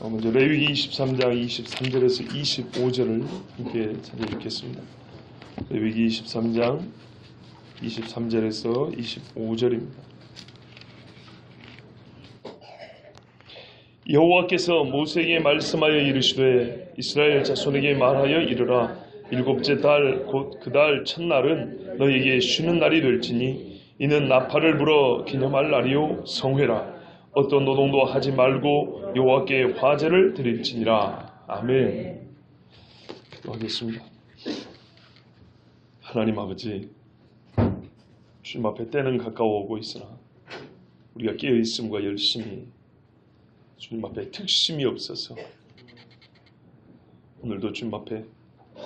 먼저 레위기 23장 23절에서 25절을 함께 찾아뵙겠습니다. 레위기 23장 23절에서 25절입니다. 여호와께서 모세에게 말씀하여 이르시되 이스라엘 자손에게 말하여 이르라. 일곱째 달 곧 그 달 첫날은 너에게 쉬는 날이 될지니 이는 나팔을 불어 기념할 날이요 성회라. 어떤 노동도 하지 말고 여호와께 화제를 드릴지니라. 아멘. 기도하겠습니다. 하나님 아버지, 주님 앞에 때는 가까워 오고 있으나 우리가 깨어있음과 열심히 주님 앞에 특심이 없어서 오늘도 주님 앞에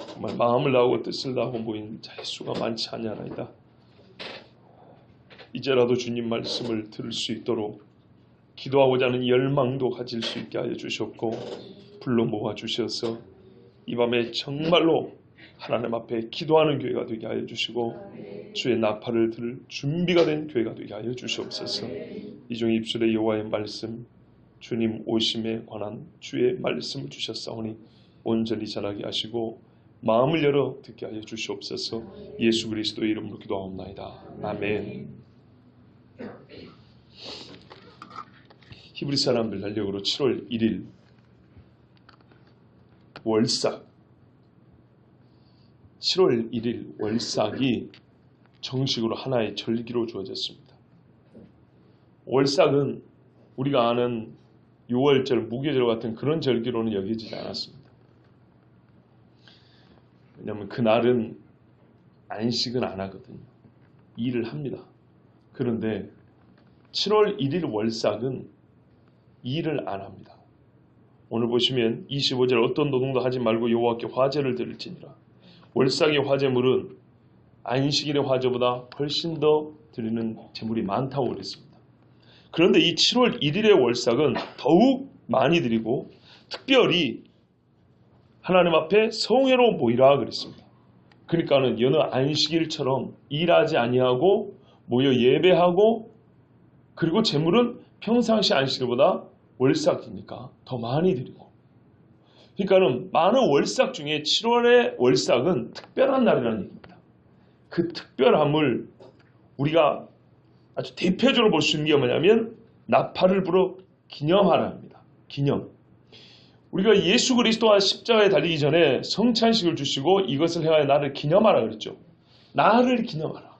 정말 마음을 다하고 뜻을 다하고 모인 자의 수가 많지 아니하나이다. 이제라도 주님 말씀을 들을 수 있도록 기도하고자 하는 열망도 가질 수 있게 하여 주셨고 불러 모아 주셔서 이 밤에 정말로 하나님 앞에 기도하는 교회가 되게 하여 주시고 주의 나팔을 들을 준비가 된 교회가 되게 하여 주시옵소서. 이종 입술의 여호와의 말씀, 주님 오심에 관한 주의 말씀을 주셨사오니 온전히 전하게 하시고 마음을 열어 듣게 하여 주시옵소서. 예수 그리스도의 이름으로 기도하옵나이다. 아멘. 히브리 사람들 달력으로 7월 1일 월삭, 7월 1일 월삭이 정식으로 하나의 절기로 주어졌습니다. 월삭은 우리가 아는 6월절, 무교절 같은 그런 절기로는 여겨지지 않았습니다. 왜냐하면 그날은 안식은 안 하거든요. 일을 합니다. 그런데 7월 1일 월삭은 일을 안 합니다. 오늘 보시면 25절 어떤 노동도 하지 말고 여호와께 화제를 드릴지니라. 월삭의 화제물은 안식일의 화제보다 훨씬 더 드리는 제물이 많다고 그랬습니다. 그런데 이 7월 1일의 월삭은 더욱 많이 드리고 특별히 하나님 앞에 성회로 모이라 그랬습니다. 그러니까는 여느 안식일처럼 일하지 아니하고 모여 예배하고 그리고 제물은 평상시 안식일보다 월삭이니까 더 많이 드리고, 그러니까는 많은 월삭 중에 7월의 월삭은 특별한 날이라는 얘기입니다. 그 특별함을 우리가 아주 대표적으로 볼 수 있는 게 뭐냐면 나팔을 불어 기념하라 합니다. 기념. 우리가 예수 그리스도와 십자가에 달리기 전에 성찬식을 주시고 이것을 행하여 나를 기념하라 그랬죠. 나를 기념하라.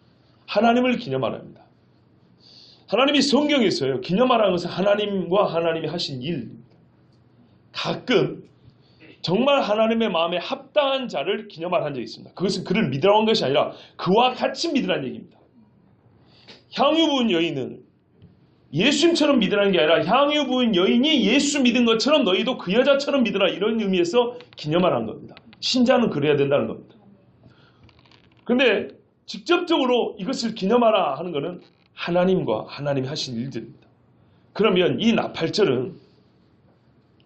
하나님을 기념하라 합니다. 하나님이 성경에서요, 기념하라는 것은 하나님과 하나님이 하신 일입니다. 가끔 정말 하나님의 마음에 합당한 자를 기념하라 한 적이 있습니다. 그것은 그를 믿으라고 한 것이 아니라 그와 같이 믿으라는 얘기입니다. 향유 부은 여인은 예수님처럼 믿으라는 게 아니라 향유 부은 여인이 예수 믿은 것처럼 너희도 그 여자처럼 믿으라, 이런 의미에서 기념하라는 겁니다. 신자는 그래야 된다는 겁니다. 그런데 직접적으로 이것을 기념하라 하는 것은 하나님과 하나님이 하신 일들입니다. 그러면 이 나팔절은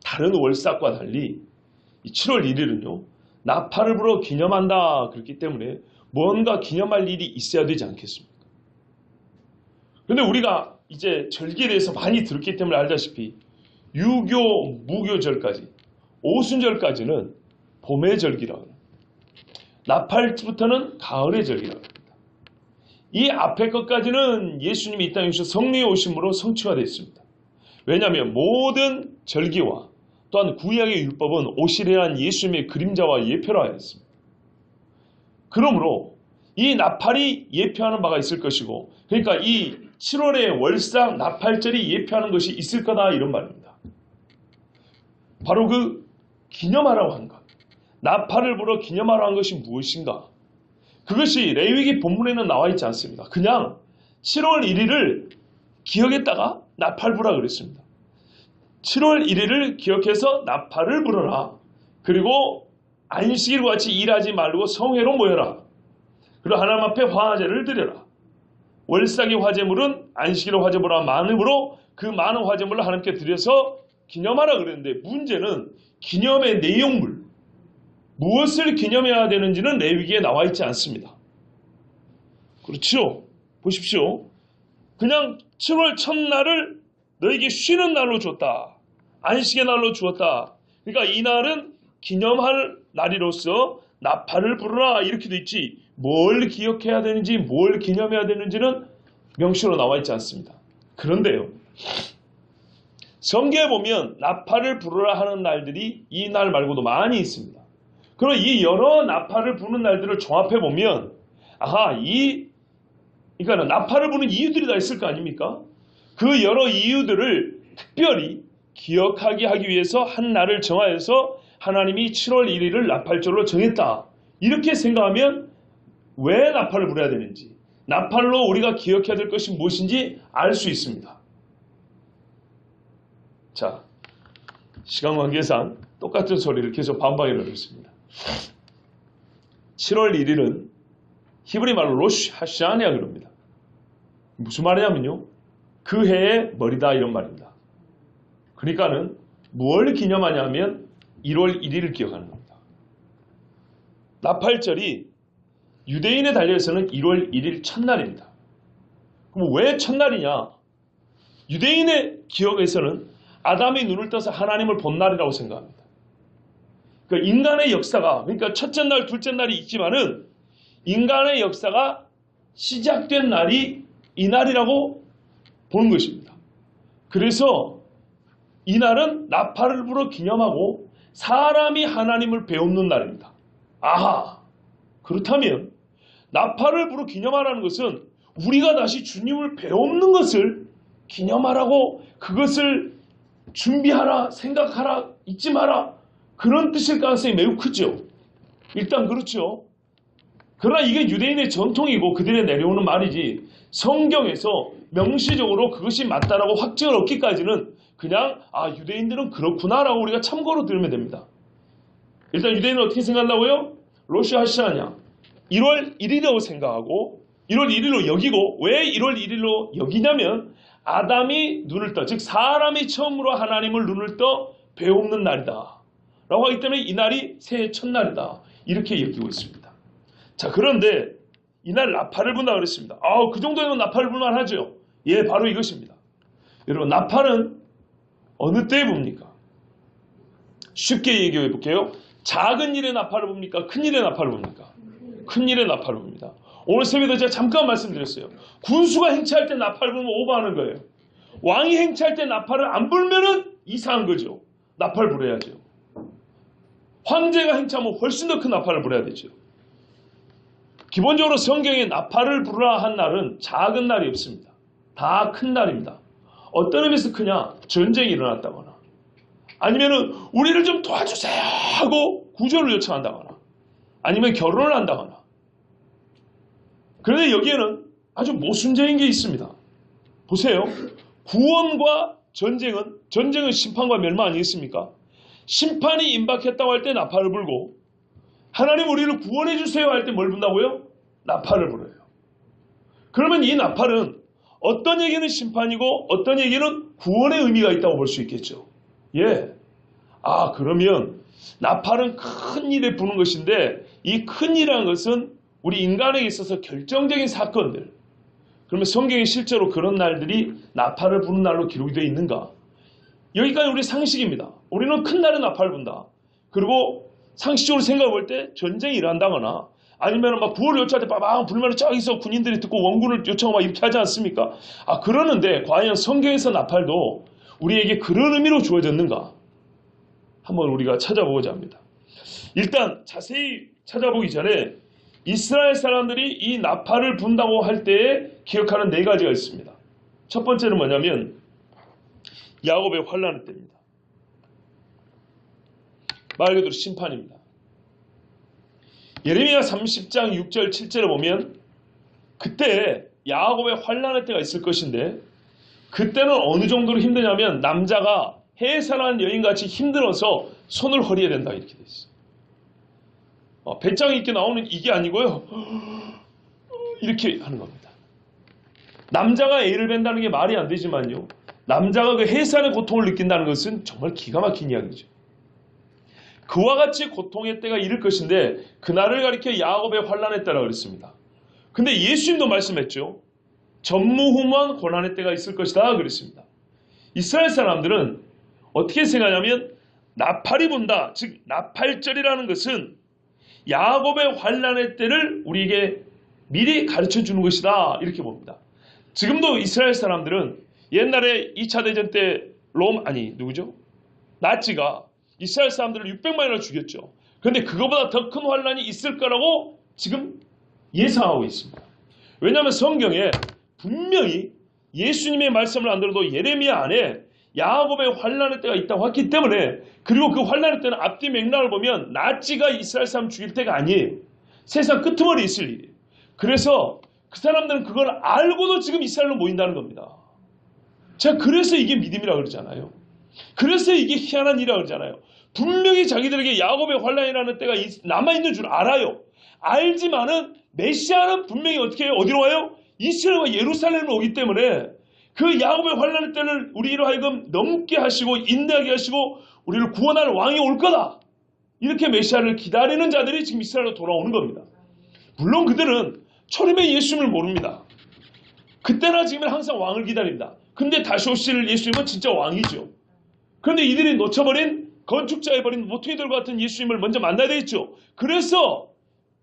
다른 월삭과 달리 이 7월 1일은요 나팔을 불어 기념한다 그렇기 때문에 뭔가 기념할 일이 있어야 되지 않겠습니까? 그런데 우리가 이제 절기에 대해서 많이 들었기 때문에 알다시피 유교, 무교절까지, 오순절까지는 봄의 절기라고 합니다. 나팔부터는 가을의 절기라고 합니다. 이 앞에 것까지는 예수님이 이 땅에 오셔서 성령의 오심으로 성취가 되어 있습니다. 왜냐하면 모든 절기와 또한 구약의 율법은 오시리라는 예수님의 그림자와 예표로 하였습니다. 그러므로 이 나팔이 예표하는 바가 있을 것이고, 그러니까 이 7월의 월삭 나팔절이 예표하는 것이 있을 거다, 이런 말입니다. 바로 그 기념하라고 한 것, 나팔을 불어 기념하라고 한 것이 무엇인가? 그것이 레위기 본문에는 나와 있지 않습니다. 그냥 7월 1일을 기억했다가 나팔 불라 그랬습니다. 7월 1일을 기억해서 나팔을 불어라. 그리고 안식일과 같이 일하지 말고 성회로 모여라. 그리고 하나님 앞에 화제를 드려라. 월삭의 화제물은 안식일의 화제물과 만음으로 그 많은 화제물을 하나님께 드려서 기념하라 그랬는데, 문제는 기념의 내용물, 무엇을 기념해야 되는지는 레위기에 나와 있지 않습니다. 그렇죠? 보십시오. 그냥 7월 첫날을 너에게 쉬는 날로 줬다. 안식의 날로 주었다. 그러니까 이 날은 기념할 날이로서 나팔을 부르라 이렇게 돼 있지 뭘 기억해야 되는지 뭘 기념해야 되는지는 명시로 나와 있지 않습니다. 그런데요. 성경에 보면 나팔을 부르라 하는 날들이 이 날 말고도 많이 있습니다. 그럼 이 여러 나팔을 부는 날들을 종합해 보면 그러니까 나팔을 부는 이유들이 다 있을 거 아닙니까? 그 여러 이유들을 특별히 기억하게 하기 위해서 한 날을 정하여서 하나님이 7월 1일을 나팔절로 정했다. 이렇게 생각하면 왜 나팔을 불어야 되는지, 나팔로 우리가 기억해야 될 것이 무엇인지 알 수 있습니다. 자, 시간 관계상 똑같은 소리를 계속 반복해 보겠습니다. 7월 1일은 히브리 말로 로시 하샤냐 그럽니다. 무슨 말이냐면요. 그 해의 머리다 이런 말입니다. 그러니까는 뭘 기념하냐면 1월 1일을 기억하는 겁니다. 나팔절이 유대인의 달력에서는 1월 1일 첫날입니다. 그럼 왜 첫날이냐? 유대인의 기억에서는 아담이 눈을 떠서 하나님을 본 날이라고 생각합니다. 그러니까 인간의 역사가, 그러니까 첫째 날, 둘째 날이 있지만은 인간의 역사가 시작된 날이 이 날이라고 보는 것입니다. 그래서 이 날은 나팔을 불어 기념하고 사람이 하나님을 배우는 날입니다. 아하! 그렇다면 나팔을 불어 기념하라는 것은 우리가 다시 주님을 배우는 것을 기념하라고 그것을 준비하라, 생각하라, 잊지 마라 그런 뜻일 가능성이 매우 크죠. 일단 그렇죠. 그러나 이게 유대인의 전통이고 그들의 내려오는 말이지 성경에서 명시적으로 그것이 맞다라고 확증을 얻기까지는 그냥 유대인들은 그렇구나라고 우리가 참고로 들으면 됩니다. 일단 유대인은 어떻게 생각한다고요? 로시 하샤냐 1월 1일이라고 생각하고 1월 1일로 여기고 왜 1월 1일로 여기냐면 아담이 눈을 떠, 즉 사람이 처음으로 하나님을 눈을 떠 배우는 날이다 라고 하기 때문에 이 날이 새해 첫날이다 이렇게 여기고 있습니다. 자, 그런데 이날 나팔을 분다 그랬습니다. 그 정도면 나팔을 불만 하죠. 예, 바로 이것입니다. 여러분, 나팔은 어느 때에 붑니까? 쉽게 얘기해 볼게요. 작은 일에 나팔을 붑니까? 큰 일에 나팔을 붑니까? 큰 일에 나팔을 붑니다. 오늘 새벽에 제가 잠깐 말씀드렸어요. 군수가 행차할 때 나팔을 불면 오버하는 거예요. 왕이 행차할 때 나팔을 안 불면은 이상한 거죠. 나팔 불어야죠. 황제가 행차하면 훨씬 더 큰 나팔을 불어야 되죠. 기본적으로 성경에 나팔을 부르라 한 날은 작은 날이 없습니다. 다 큰 날입니다. 어떤 의미에서 크냐? 전쟁이 일어났다거나 아니면은 우리를 좀 도와주세요 하고 구조를 요청한다거나 아니면 결혼을 한다거나. 그런데 여기에는 아주 모순적인 게 있습니다. 보세요. 구원과 전쟁은 심판과 멸망 아니겠습니까? 심판이 임박했다고 할 때 나팔을 불고 하나님 우리를 구원해 주세요 할 때 뭘 분다고요? 나팔을 불어요. 그러면 이 나팔은 어떤 얘기는 심판이고 어떤 얘기는 구원의 의미가 있다고 볼 수 있겠죠. 예. 그러면 나팔은 큰 일에 부는 것인데 이 큰 일이라는 것은 우리 인간에게 있어서 결정적인 사건들. 그러면 성경에 실제로 그런 날들이 나팔을 부는 날로 기록이 되어 있는가? 여기까지 우리 상식입니다. 우리는 큰 날에 나팔을 분다. 그리고 상식적으로 생각해 볼 때 전쟁이 일어난다거나 아니면 막 구호를 요청할 때 빠방 불면은 저기서 군인들이 듣고 원군을 요청하고 막 이렇게 하지 않습니까? 그러는데 과연 성경에서 나팔도 우리에게 그런 의미로 주어졌는가? 한번 우리가 찾아보고자 합니다. 일단 자세히 찾아보기 전에 이스라엘 사람들이 이 나팔을 분다고 할 때에 기억하는 4가지가 있습니다. 첫 번째는 뭐냐면 야곱의 환난의 때입니다. 말 그대로 심판입니다. 예레미야 30장 6절 7절에 보면 그때 야곱의 환난의 때가 있을 것인데 그때는 어느 정도로 힘드냐면 남자가 해산한 여인같이 힘들어서 손을 허리에 댄다 이렇게 돼 있어요. 배짱 있게 나오는 이게 아니고요. 이렇게 하는 겁니다. 남자가 애를 벤다는 게 말이 안 되지만요. 남자가 그 해산의 고통을 느낀다는 것은 정말 기가 막힌 이야기죠. 그와 같이 고통의 때가 이를 것인데 그날을 가리켜 야곱의 환난의 때라고 그랬습니다. 근데 예수님도 말씀했죠. 전무후무한 고난의 때가 있을 것이다 그랬습니다. 이스라엘 사람들은 어떻게 생각하냐면 나팔이 분다. 즉 나팔절이라는 것은 야곱의 환난의 때를 우리에게 미리 가르쳐 주는 것이다. 이렇게 봅니다. 지금도 이스라엘 사람들은 옛날에 2차 대전 때 누구죠? 나치가 이스라엘 사람들을 600만이나 죽였죠. 그런데 그거보다 더 큰 환난이 있을 거라고 지금 예상하고 있습니다. 왜냐하면 성경에 분명히 예수님의 말씀을 안 들어도 예레미야 안에 야곱의 환난의 때가 있다고 했기 때문에, 그리고 그 환난의 때는 앞뒤 맥락을 보면 나치가 이스라엘 사람 죽일 때가 아니에요. 세상 끄트머리 있을 일이에요. 그래서 그 사람들은 그걸 알고도 지금 이스라엘로 모인다는 겁니다. 자, 그래서 이게 믿음이라고 그러잖아요. 그래서 이게 희한한 일이라고 그러잖아요. 분명히 자기들에게 야곱의 환난이라는 때가 남아있는 줄 알아요. 알지만은 메시아는 분명히 어떻게 해요? 어디로 와요? 이스라엘과 예루살렘으로 오기 때문에 그 야곱의 환난의 때를 우리로 하여금 넘게 하시고 인내하게 하시고 우리를 구원할 왕이 올 거다. 이렇게 메시아를 기다리는 자들이 지금 이스라엘로 돌아오는 겁니다. 물론 그들은 초림의 예수님을 모릅니다. 그때나 지금은 항상 왕을 기다립니다. 근데 다시 오실 예수님은 진짜 왕이죠. 그런데 이들이 놓쳐버린 건축자해버린 모퉁이들과 같은 예수님을 먼저 만나야 되겠죠. 그래서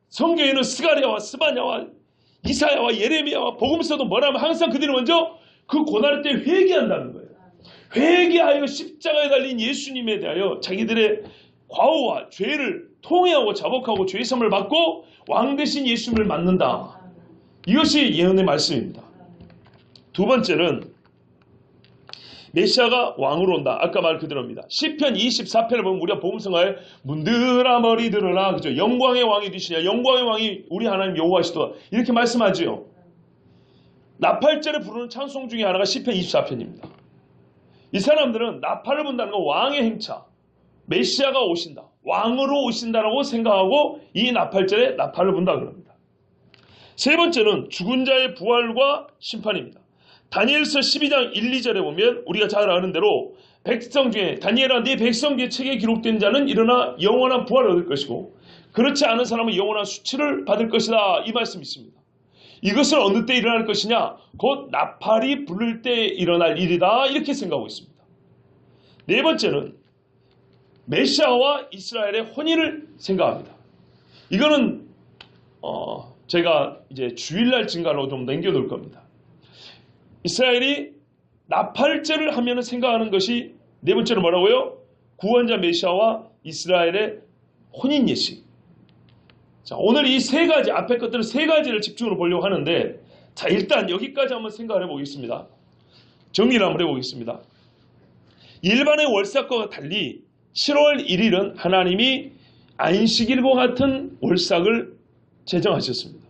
성경에는 스가랴와 스바냐와 이사야와 예레미야와 복음서도 뭐라면 항상 그들이 먼저 그 고난의 때 회개한다는 거예요. 회개하여 십자가에 달린 예수님에 대하여 자기들의 과오와 죄를 통회하고 자복하고 죄의 섬을 받고 왕 대신 예수님을 맞는다. 이것이 예언의 말씀입니다. 두 번째는 메시아가 왕으로 온다. 아까 말 그대로입니다. 시편 24편을 보면 우리가 복음성가에 문드라 머리 들으라, 그죠? 영광의 왕이 되시냐, 영광의 왕이 우리 하나님 여호와시도다, 이렇게 말씀하지요. 나팔절에 부르는 찬송 중에 하나가 시편 24편입니다. 이 사람들은 나팔을 분다는 건 왕의 행차, 메시아가 오신다, 왕으로 오신다라고 생각하고 이 나팔절에 나팔을 분다 그럽니다. 세 번째는 죽은 자의 부활과 심판입니다. 다니엘서 12장 1, 2절에 보면 우리가 잘 아는 대로 백성 중에 다니엘아 네 백성 중에 책에 기록된 자는 일어나 영원한 부활을 얻을 것이고 그렇지 않은 사람은 영원한 수치를 받을 것이다, 이 말씀이 있습니다. 이것은 어느 때 일어날 것이냐? 곧 나팔이 부를 때 일어날 일이다, 이렇게 생각하고 있습니다. 네 번째는 메시아와 이스라엘의 혼인을 생각합니다. 이거는 제가 이제 주일날 증가로 좀 남겨놓을 겁니다. 이스라엘이 나팔절을 하면 생각하는 것이 네 번째로 뭐라고요? 구원자 메시아와 이스라엘의 혼인 예식. 자, 오늘 이 세 가지, 앞에 것들을 세 가지를 집중으로 보려고 하는데, 자, 일단 여기까지 한번 생각을 해보겠습니다. 정리를 한번 해보겠습니다. 일반의 월삭과 달리 7월 1일은 하나님이 안식일과 같은 월삭을 제정하셨습니다.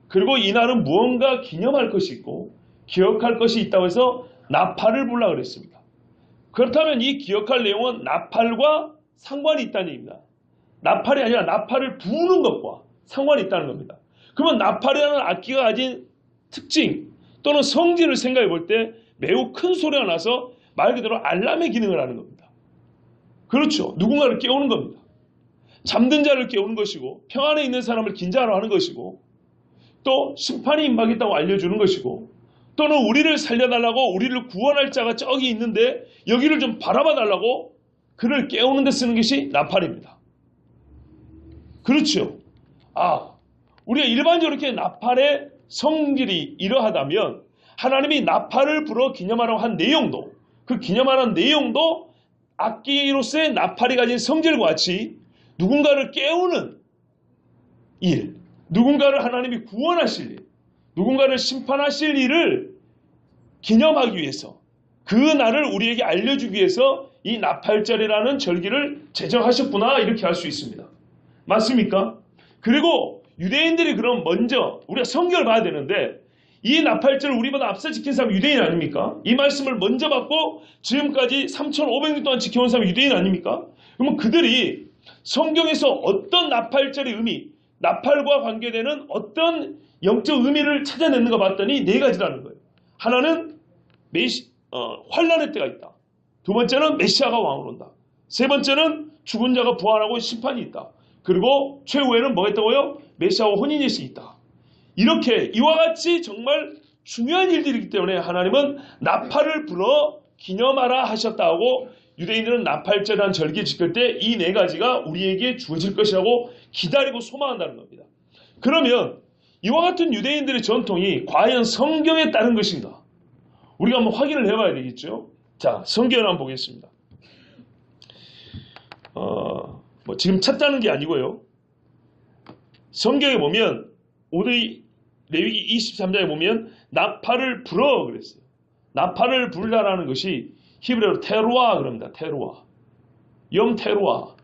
그리고 이날은 무언가 기념할 것이 있고 기억할 것이 있다고 해서 나팔을 불라 그랬습니다. 그렇다면 이 기억할 내용은 나팔과 상관이 있다는 얘기입니다. 나팔이 아니라 나팔을 부는 것과 상관이 있다는 겁니다. 그러면 나팔이라는 악기가 가진 특징 또는 성질을 생각해 볼 때 매우 큰 소리가 나서 말 그대로 알람의 기능을 하는 겁니다. 그렇죠. 누군가를 깨우는 겁니다. 잠든 자를 깨우는 것이고 평안에 있는 사람을 긴장하러 하는 것이고 또 심판이 임하겠다고 알려주는 것이고 또는 우리를 살려달라고 우리를 구원할 자가 저기 있는데 여기를 좀 바라봐달라고 그를 깨우는 데 쓰는 것이 나팔입니다. 그렇죠. 우리가 일반적으로 이렇게 나팔의 성질이 이러하다면 하나님이 나팔을 불어 기념하라고 한 내용도, 그 기념하는 내용도 악기로서의 나팔이 가진 성질과 같이 누군가를 깨우는 일, 누군가를 하나님이 구원하실 일, 누군가를 심판하실 일을 기념하기 위해서, 그 날을 우리에게 알려주기 위해서 이 나팔절이라는 절기를 제정하셨구나, 이렇게 할 수 있습니다. 맞습니까? 그리고 유대인들이 그럼 먼저 우리가 성경을 봐야 되는데 이 나팔절을 우리보다 앞서 지킨 사람이 유대인 아닙니까? 이 말씀을 먼저 받고 지금까지 3,500년 동안 지켜온 사람이 유대인 아닙니까? 그러면 그들이 성경에서 어떤 나팔절의 의미, 나팔과 관계되는 어떤 영적 의미를 찾아내는가 봤더니 네 가지라는 거예요. 하나는 환난의 때가 있다. 두 번째는 메시아가 왕으로 온다. 세 번째는 죽은 자가 부활하고 심판이 있다. 그리고 최후에는 뭐가 있다고요? 메시아와 혼인 예식이 있다. 이렇게 이와 같이 정말 중요한 일들이기 때문에 하나님은 나팔을 불어 기념하라 하셨다고 유대인들은 나팔절한 절기 지킬 때 이 네 가지가 우리에게 주어질 것이라고 기다리고 소망한다는 겁니다. 그러면 이와 같은 유대인들의 전통이 과연 성경에 따른 것인가? 우리가 한번 확인을 해봐야 되겠죠. 자, 성경을 한번 보겠습니다. 지금 찾자는 게 아니고요. 성경에 보면 오늘 레위기 23장에 보면 나팔을 불어 그랬어요. 나팔을 불다라는 것이 히브리어로 테루아 그럽니다. 테루아. 염 테루아.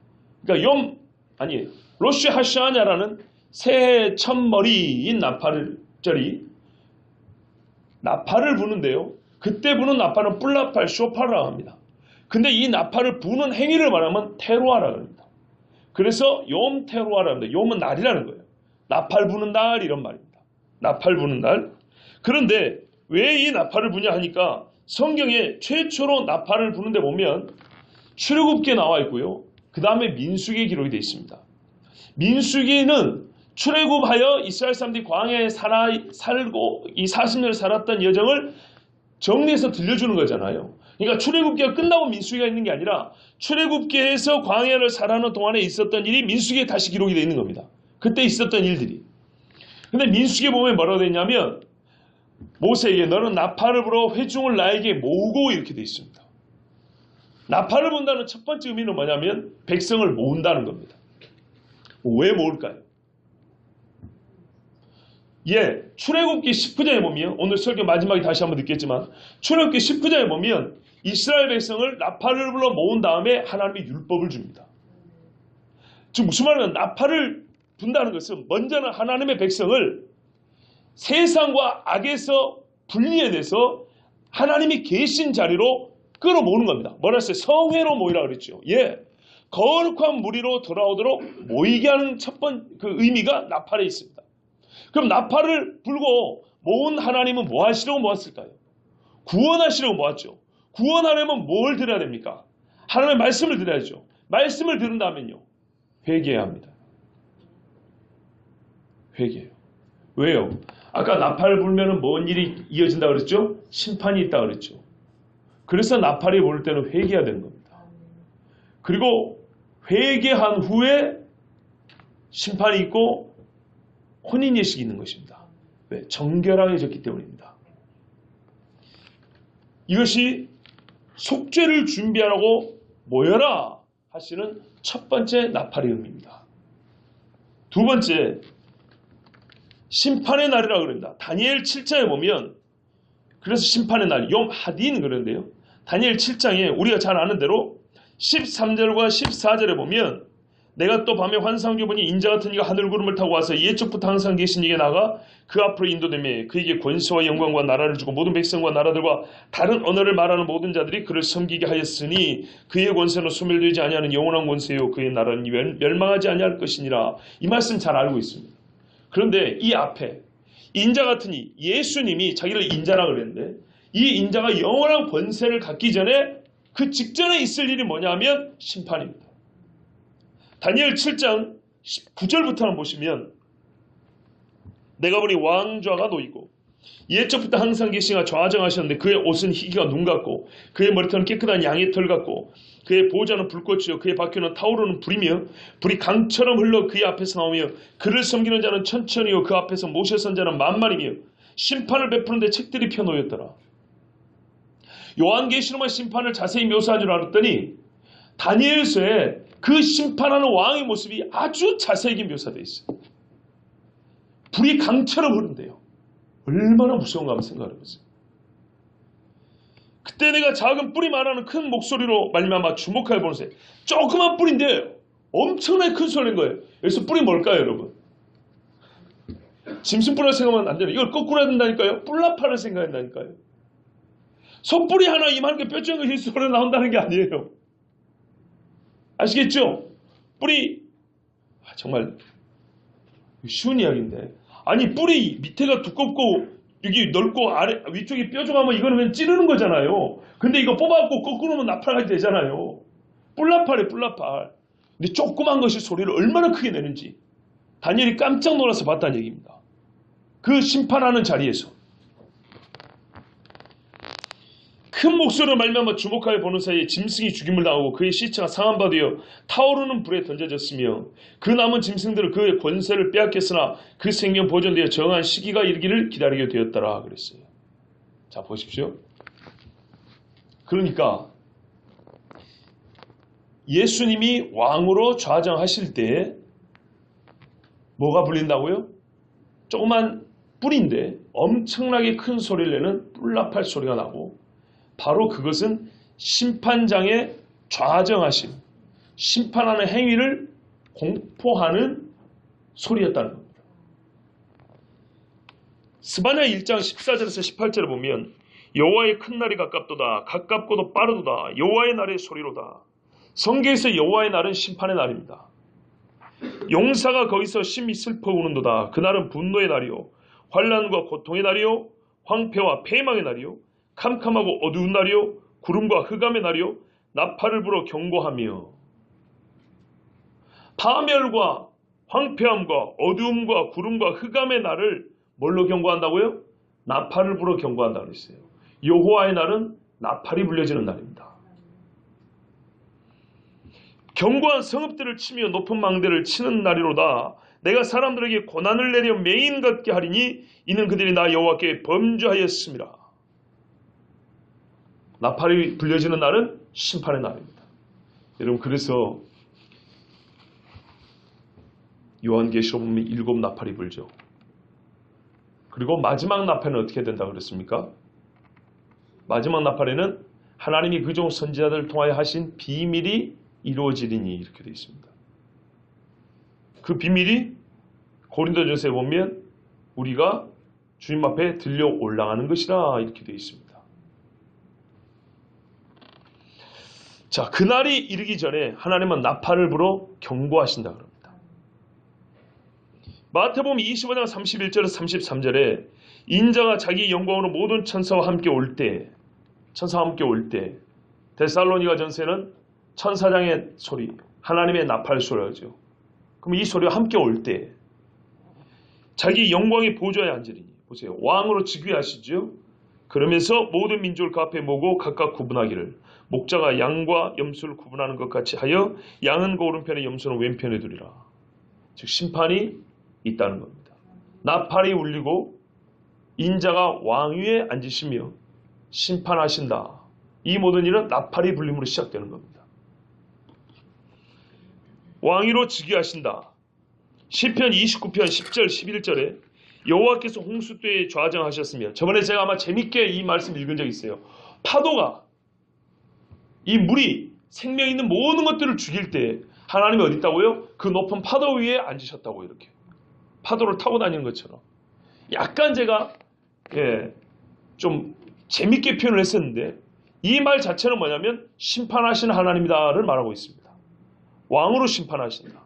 그러니까 로시 하샤냐라는 새해 첫머리인 나팔절이 나팔을 부는데요. 그때 부는 나팔은 뿔나팔, 쇼파라고 합니다. 근데 이 나팔을 부는 행위를 말하면 테루아라고 합니다. 그래서 욤 테루아라고 합니다. 욤은 날이라는 거예요. 나팔 부는 날 이런 말입니다. 나팔 부는 날. 그런데 왜 이 나팔을 부냐 하니까 성경에 최초로 나팔을 부는 데 보면 출애굽기에 나와 있고요. 그 다음에 민수기에 기록이 되어 있습니다. 민수기는 출애굽하여 이스라엘 사람들이 광야에 살고 이 40년을 살았던 여정을 정리해서 들려주는 거잖아요. 그러니까 출애굽기가 끝나고 민수기가 있는 게 아니라 출애굽기에서 광야를 살아가는 동안에 있었던 일이 민수기에 다시 기록이 되어 있는 겁니다. 그때 있었던 일들이. 근데 민수기에 보면 뭐라고 되어 있냐면 모세에게 너는 나팔을 불어 회중을 나에게 모으고 이렇게 되어 있습니다. 나팔을 분다는 첫 번째 의미는 뭐냐면 백성을 모은다는 겁니다. 왜 모을까요? 출애굽기 19장에 보면 오늘 설교 마지막에 다시 한번 듣겠지만 출애굽기 19장에 보면 이스라엘 백성을 나팔을 불러 모은 다음에 하나님이 율법을 줍니다. 즉 무슨 말이냐면 나팔을 분다는 것은 먼저는 하나님의 백성을 세상과 악에서 분리해내서 하나님이 계신 자리로 끌어모으는 겁니다. 뭐라 했어요? 성회로 모이라 그랬죠. 거룩한 무리로 돌아오도록 모이게 하는 첫 번째 그 의미가 나팔에 있습니다. 그럼 나팔을 불고 모은 하나님은 뭐 하시려고 모았을까요? 구원하시려고 모았죠. 구원하려면 뭘 드려야 됩니까? 하나님의 말씀을 드려야죠. 말씀을 들은다면요. 회개해야 합니다. 회개해요. 왜요? 아까 나팔을 불면 뭔 일이 이어진다고 그랬죠? 심판이 있다고 그랬죠. 그래서 나팔이 불 때는 회개해야 되는 겁니다. 그리고 회개한 후에 심판이 있고 혼인예식이 있는 것입니다. 왜? 정결하여졌기 때문입니다. 이것이 속죄를 준비하라고 모여라 하시는 첫 번째 나팔의 의미입니다. 두 번째, 심판의 날이라고 그럽니다. 다니엘 7장에 보면 그래서 심판의 날, 욤 하딘 그러는데요. 다니엘 7장에 우리가 잘 아는 대로 13절과 14절에 보면 내가 또 밤에 환상을 보니 인자 같은 이가 하늘 구름을 타고 와서 예적부터 항상 계신 이에게 나가 그 앞으로 인도되며 그에게 권세와 영광과 나라를 주고 모든 백성과 나라들과 다른 언어를 말하는 모든 자들이 그를 섬기게 하였으니 그의 권세는 소멸되지 아니하는 영원한 권세요 그의 나라는 멸망하지 아니할 것이니라. 이 말씀 잘 알고 있습니다. 그런데 이 앞에 인자 같은 이 예수님이 자기를 인자라고 그랬는데 이 인자가 영원한 권세를 갖기 전에 그 직전에 있을 일이 뭐냐면 심판입니다. 다니엘 7장 9절부터 한번 보시면 내가 보니 왕좌가 놓이고 옛적부터 항상 계시가 좌정하셨는데 그의 옷은 희기가 눈 같고 그의 머리털은 깨끗한 양의 털 같고 그의 보호자는 불꽃이요 그의 바퀴는 타오르는 불이며 불이 강처럼 흘러 그의 앞에서 나오며 그를 섬기는 자는 천천히요 그 앞에서 모세 선자는 만만이며 심판을 베푸는데 책들이 펴놓였더라. 요한계시록만 심판을 자세히 묘사한 줄 알았더니 다니엘서에 그 심판하는 왕의 모습이 아주 자세하게 묘사되어 있어요. 불이 강처럼 흐른대요. 얼마나 무서운가 한번 생각해 보세요. 그때 내가 작은 뿔이 말하는 큰 목소리로 말미암아 주목하여 보는세. 조그만 뿔인데 엄청나게 큰 소리인 거예요. 여기서 뿔이 뭘까요, 여러분? 짐승뿔을 생각하면 안 되는. 이걸 거꾸로 해야 된다니까요. 뿔나팔을 생각해야 된다니까요. 소뿔이 하나 이만하게 뼈쩍은 것이 소리가 나온다는 게 아니에요. 아시겠죠? 뿔이 정말 쉬운 이야기인데 아니 뿔이 밑에가 두껍고 여기 넓고 아래 위쪽이 뾰족하면 이거는 그냥 찌르는 거잖아요. 근데 이거 뽑아갖고 거꾸로 하면 나팔이 되잖아요. 뿔나팔이에요. 뿔나팔. 근데 조그만 것이 소리를 얼마나 크게 내는지 다니엘이 깜짝 놀라서 봤다는 얘기입니다. 그 심판하는 자리에서 큰 목소리로 말미암아 주목하여 보는 사이에 짐승이 죽임을 당하고 그의 시체가 상한 바 되어 타오르는 불에 던져졌으며 그 남은 짐승들은 그의 권세를 빼앗겼으나 그 생명 보존되어 정한 시기가 이르기를 기다리게 되었더라 그랬어요. 자, 보십시오. 그러니까 예수님이 왕으로 좌정하실 때 뭐가 불린다고요? 조그만 뿔인데 엄청나게 큰 소리를 내는 뿔나팔 소리가 나고, 바로 그것은 심판장의 좌정하심, 심판하는 행위를 공포하는 소리였다는 겁니다. 스바냐 1장 14절에서 18절을 보면 여호와의 큰 날이 가깝도다. 가깝고도 빠르도다. 여호와의 날의 소리로다. 성경에서 여호와의 날은 심판의 날입니다. 용사가 거기서 심히 슬퍼 우는도다. 그날은 분노의 날이요 환난과 고통의 날이요 황폐와 패망의 날이요 캄캄하고 어두운 날이요 구름과 흑암의 날이요 나팔을 불어 경고하며. 파멸과 황폐함과 어두움과 구름과 흑암의 날을 뭘로 경고한다고요? 나팔을 불어 경고한다고 했어요. 여호와의 날은 나팔이 불려지는 날입니다. 견고한 성읍들을 치며 높은 망대를 치는 날이로다. 내가 사람들에게 고난을 내려 맹인 같게 하리니 이는 그들이 나 여호와께 범죄하였습니다. 나팔이 불려지는 날은 심판의 날입니다. 여러분, 그래서 요한계시록 보면 7 나팔이 불죠. 그리고 마지막 나팔은 어떻게 된다고 그랬습니까? 마지막 나팔에는 하나님이 그종 선지자들을 통하여 하신 비밀이 이루어지리니 이렇게 되어 있습니다. 그 비밀이 고린도전서에 보면 우리가 주님 앞에 들려 올라가는 것이라 이렇게 되어 있습니다. 자, 그날이 이르기 전에 하나님은 나팔을 불어 경고하신다 그럽니다. 마태복음 25장 31절에서 33절에 인자가 자기 영광으로 모든 천사와 함께 올 때, 데살로니가 전서에는 천사장의 소리, 하나님의 나팔 소리죠. 그럼 이 소리와 함께 올 때 자기 영광의 보좌에 앉으리니, 보세요, 왕으로 즉위하시죠. 그러면서 모든 민족을 그 앞에 모으고 각각 구분하기를 목자가 양과 염소를 구분하는 것 같이 하여 양은 그 오른편에 염소는 왼편에 두리라. 즉 심판이 있다는 겁니다. 나팔이 울리고 인자가 왕위에 앉으시며 심판하신다. 이 모든 일은 나팔이 불림으로 시작되는 겁니다. 왕위로 즉위하신다. 시편 29편 10절 11절에 여호와께서 홍수대에 좌정하셨으며, 저번에 제가 아마 재밌게 이 말씀 읽은 적이 있어요. 파도가, 이 물이 생명 있는 모든 것들을 죽일 때 하나님이 어디 있다고요? 그 높은 파도 위에 앉으셨다고, 이렇게 파도를 타고 다니는 것처럼. 약간 제가 좀 재밌게 표현을 했었는데 이 말 자체는 뭐냐면 심판하시는 하나님이다를 말하고 있습니다. 왕으로 심판하신다.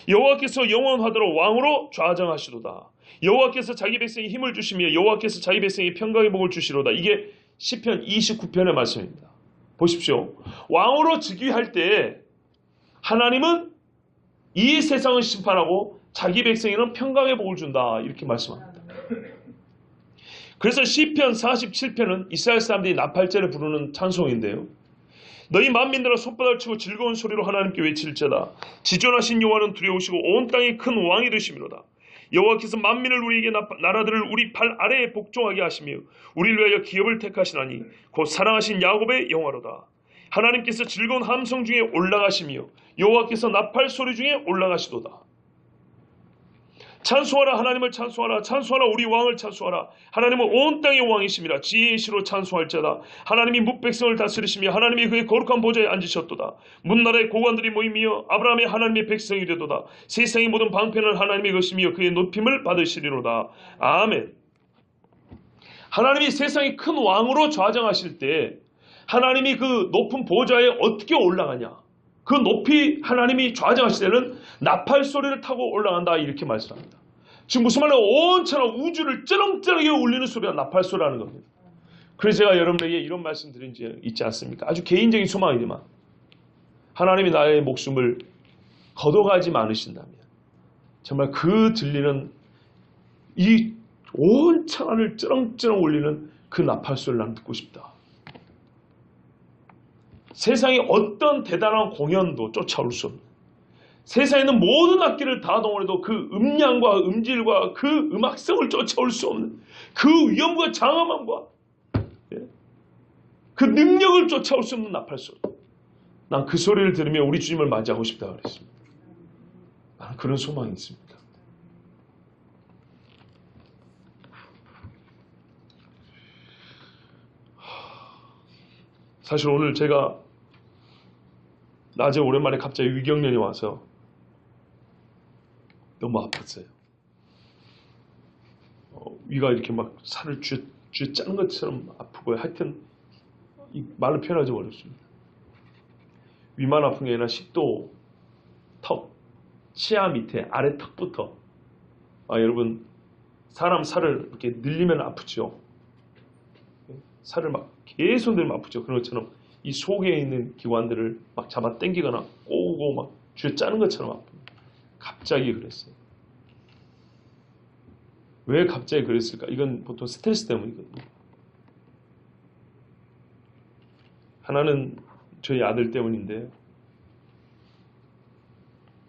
여호와께서 영원하도록 왕으로 좌정하시도다. 여호와께서 자기 백성에 힘을 주시며 여호와께서 자기 백성에 평강의 복을 주시로다. 이게 시편 29편의 말씀입니다. 보십시오. 왕으로 즉위할 때 하나님은 이 세상을 심판하고 자기 백성에는 평강의 복을 준다. 이렇게 말씀합니다. 그래서 시편 47편은 이스라엘 사람들이 나팔절에 부르는 찬송인데요. 너희 만민들아 손바닥을 치고 즐거운 소리로 하나님께 외칠지어다. 지존하신 여호와는 두려우시고 온 땅의 큰 왕이 되심이로다. 여호와께서 만민을 우리에게 나라들을 우리 발 아래에 복종하게 하시며 우리를 위하여 기업을 택하시나니 곧 사랑하신 야곱의 영화로다. 하나님께서 즐거운 함성 중에 올라가시며 여호와께서 나팔 소리 중에 올라가시도다. 찬송하라, 하나님을 찬송하라. 찬송하라, 우리 왕을 찬송하라. 하나님은 온 땅의 왕이심이라. 지혜의 시로 찬송할지어다. 하나님이 뭇백성을 다스리시며 하나님이 그의 거룩한 보좌에 앉으셨도다. 문나라의 고관들이 모이며 아브라함의 하나님의 백성이 되도다. 세상의 모든 방편을 하나님의 것이며 그의 높임을 받으시리로다. 아멘. 하나님이 세상의 큰 왕으로 좌정하실 때 하나님이 그 높은 보좌에 어떻게 올라가냐? 그 높이 하나님이 좌정하실 때는 나팔 소리를 타고 올라간다, 이렇게 말씀합니다. 지금 무슨 말이에요? 온천하 우주를 쩌렁쩌렁하게 울리는 소리가 나팔 소리라는 겁니다. 그래서 제가 여러분에게 이런 말씀 드린 적 있지 않습니까? 아주 개인적인 소망이지만 하나님이 나의 목숨을 걷어가지 않으신다면 정말 그 들리는 이 온 천하를 쩌렁쩌렁 울리는 그 나팔 소리를 나는 듣고 싶다. 세상의 어떤 대단한 공연도 쫓아올 수 없는, 세상에 있는 모든 악기를 다 동원해도 그 음량과 음질과 그 음악성을 쫓아올 수 없는 그 위험과 장엄함과 그 능력을 쫓아올 수 없는 나팔 소리. 난 그 소리를 들으며 우리 주님을 맞이하고 싶다 그랬습니다. 나는 그런 소망이 있습니다. 사실 오늘 제가 낮에 오랜만에 갑자기 위경련이 와서 너무 아팠어요. 위가 이렇게 막 살을 쥐 짜는 것처럼 아프고요. 하여튼 말로 표현하기 어렵습니다. 위만 아픈 게 아니라 식도, 턱, 치아 밑에 아래 턱부터 여러분 사람 살을 이렇게 늘리면 아프죠. 살을 막 계속 늘면 아프죠. 그런 것처럼 이 속에 있는 기관들을 막 잡아 당기거나 꼬우고 막 쥐어 짜는 것처럼 아픕니다. 갑자기 그랬어요. 왜 갑자기 그랬을까? 이건 보통 스트레스 때문이거든요. 하나는 저희 아들 때문인데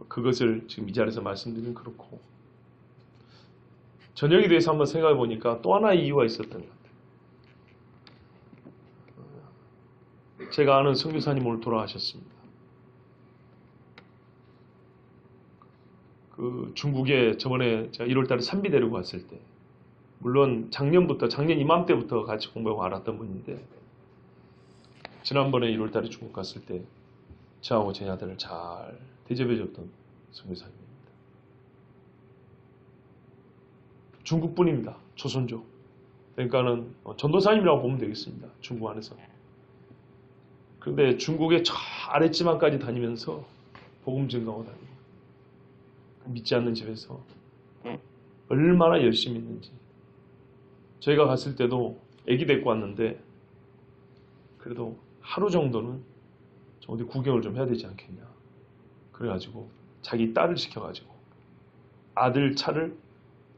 그것을 지금 이 자리에서 말씀드리면 그렇고, 저녁에 대해서 한번 생각해 보니까 또 하나의 이유가 있었던 것 같아요. 제가 아는 선교사님 오늘 돌아가셨습니다. 그 중국에 저번에 제가 1월달에 산비 데리고 갔을 때, 물론 작년 이맘때부터 같이 공부하고 알았던 분인데, 지난번에 1월달에 중국 갔을 때 저하고 제 아들을 잘 대접해줬던 선교사님입니다. 중국 분입니다. 조선족. 그러니까는 전도사님이라고 보면 되겠습니다. 중국 안에서. 그런데 중국의 저 아랫지방까지 다니면서 복음 증거하고 다니고, 믿지 않는 집에서 얼마나 열심히 있는지. 저희가 갔을 때도 아기 데리고 왔는데 그래도 하루 정도는 어디 구경을 좀 해야 되지 않겠냐. 그래가지고 자기 딸을 시켜가지고 아들 차를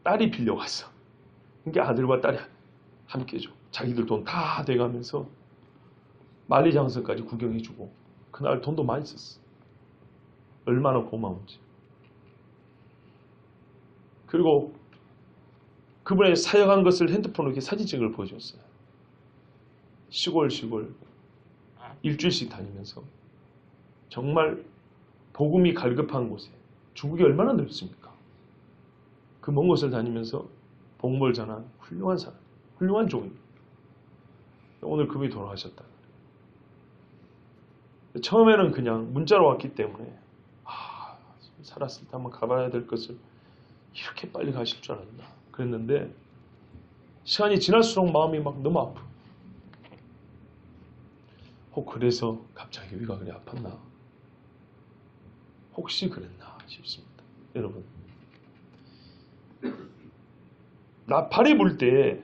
딸이 빌려갔어. 그러니까 아들과 딸이 함께죠. 자기들 돈 다 대가면서 만리장성까지 구경해주고, 그날 돈도 많이 썼어. 얼마나 고마운지. 그리고 그분의 사역한 것을 핸드폰으로 이렇게 사진 찍은 걸 보여줬어요. 시골 일주일씩 다니면서 정말 복음이 갈급한 곳에, 중국이 얼마나 넓습니까? 그 먼 곳을 다니면서 복음을 전한 훌륭한 사람, 훌륭한 종입니다. 오늘 그분이 돌아가셨다. 처음에는 그냥 문자로 왔기 때문에 살았을 때 한번 가봐야 될 것을 이렇게 빨리 가실 줄 알았나 그랬는데, 시간이 지날수록 마음이 막 너무 아프. 그래서 갑자기 위가 그래 아팠나? 혹시 그랬나 싶습니다. 여러분, 나팔이 불 때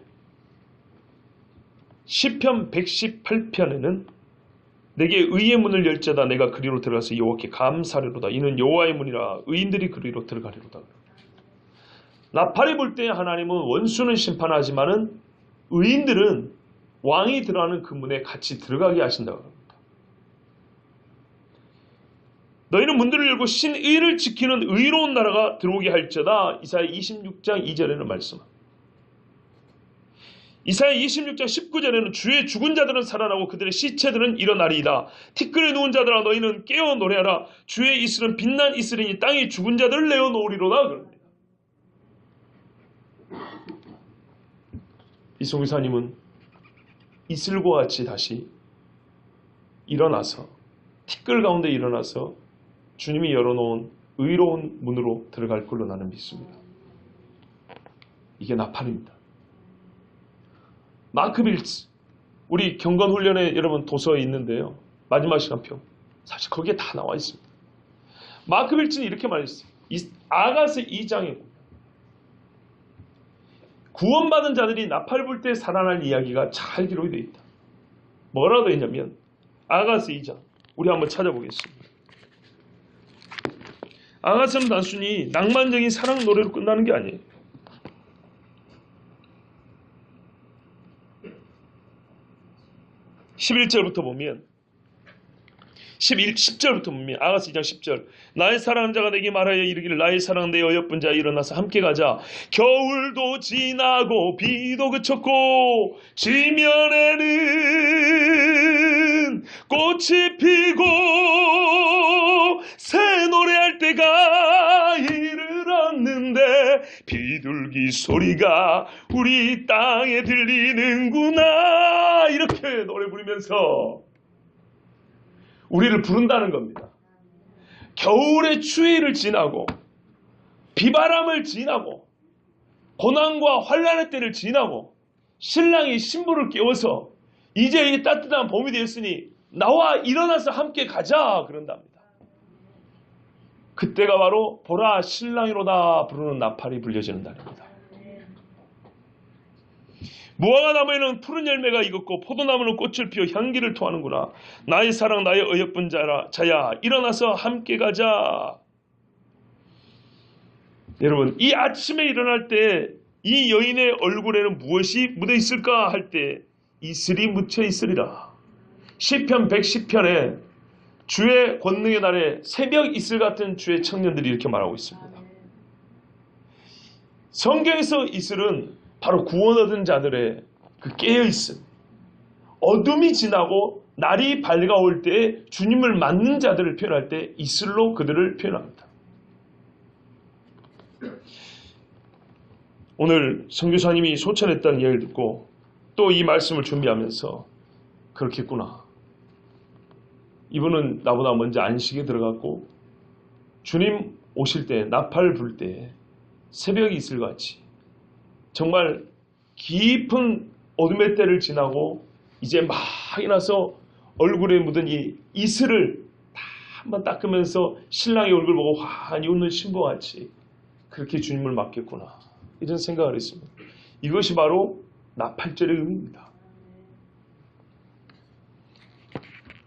시편 118편에는 내게 의의 문을 열자다 내가 그리로 들어가서 여호와께 감사하리로다. 이는 여호와의 문이라 의인들이 그리로 들어가리로다. 나팔이 불 때 하나님은 원수는 심판하지만은 의인들은 왕이 들어가는 그 문에 같이 들어가게 하신다고 합니다. 너희는 문들을 열고 신의를 지키는 의로운 나라가 들어오게 할지어다. 이사야 26장 2절에는 말씀합니다. 이사야 26장 19절에는 주의 죽은 자들은 살아나고 그들의 시체들은 일어나리이다. 티끌에 누운 자들아 너희는 깨어 노래하라. 주의 이슬은 빛난 이슬이니 땅이 죽은 자들을 내어 놓으리로다. 그럽니다. 이 선교사님은 이슬과 같이 다시 일어나서, 티끌 가운데 일어나서 주님이 열어놓은 의로운 문으로 들어갈 걸로 나는 믿습니다. 이게 나팔입니다. 마크 빌츠, 우리 경건훈련에 여러분 도서에 있는데요. 마지막 시간표. 사실 거기에 다 나와 있습니다. 마크 빌츠는 이렇게 말했어요. 아가서 2장에 구원받은 자들이 나팔 불 때 살아날 이야기가 잘 기록이 되어 있다. 뭐라고 되어 있냐면 아가서 2장. 우리 한번 찾아보겠습니다. 아가서는 단순히 낭만적인 사랑 노래로 끝나는 게 아니에요. 11절부터 보면 10절부터 봅니다. 아가서 2장 10절. 나의 사랑하는 자가 내게 말하여 이르기를 나의 사랑 내 어여쁜 자여 일어나서 함께 가자. 겨울도 지나고 비도 그쳤고 지면에는 꽃이 피고 새 노래할 때가 이르렀는데 비둘기 소리가 우리 땅에 들리는구나. 이렇게 노래 부르면서 우리를 부른다는 겁니다. 겨울의 추위를 지나고 비바람을 지나고 고난과 환난의 때를 지나고 신랑이 신부를 깨워서 이제 이 따뜻한 봄이 되었으니 나와 일어나서 함께 가자 그런답니다. 그때가 바로 보라 신랑이로다 부르는 나팔이 불려지는 날입니다. 무화과 나무에는 푸른 열매가 익었고 포도나무는 꽃을 피워 향기를 토하는구나. 나의 사랑 나의 어여쁜 자야 일어나서 함께 가자. 여러분 이 아침에 일어날 때 이 여인의 얼굴에는 무엇이 묻어 있을까 할 때 이슬이 묻혀 있으리라. 시편 110편에 주의 권능의 날에 새벽 이슬 같은 주의 청년들이 이렇게 말하고 있습니다. 성경에서 이슬은 바로 구원 얻은 자들의 그 깨어있음, 어둠이 지나고 날이 밝아올 때 주님을 맞는 자들을 표현할 때 이슬로 그들을 표현합니다. 오늘 선교사님이 소천했다는 이야기를 듣고 또 이 말씀을 준비하면서 그렇겠구나. 이분은 나보다 먼저 안식에 들어갔고 주님 오실 때 나팔 불 때 새벽 이슬같이 정말 깊은 어둠의 때를 지나고 이제 막 일어나서 얼굴에 묻은 이 이슬을 다 한번 닦으면서 신랑의 얼굴 보고 환히 웃는 신부같이 그렇게 주님을 맞겠구나. 이런 생각을 했습니다. 이것이 바로 나팔절의 의미입니다.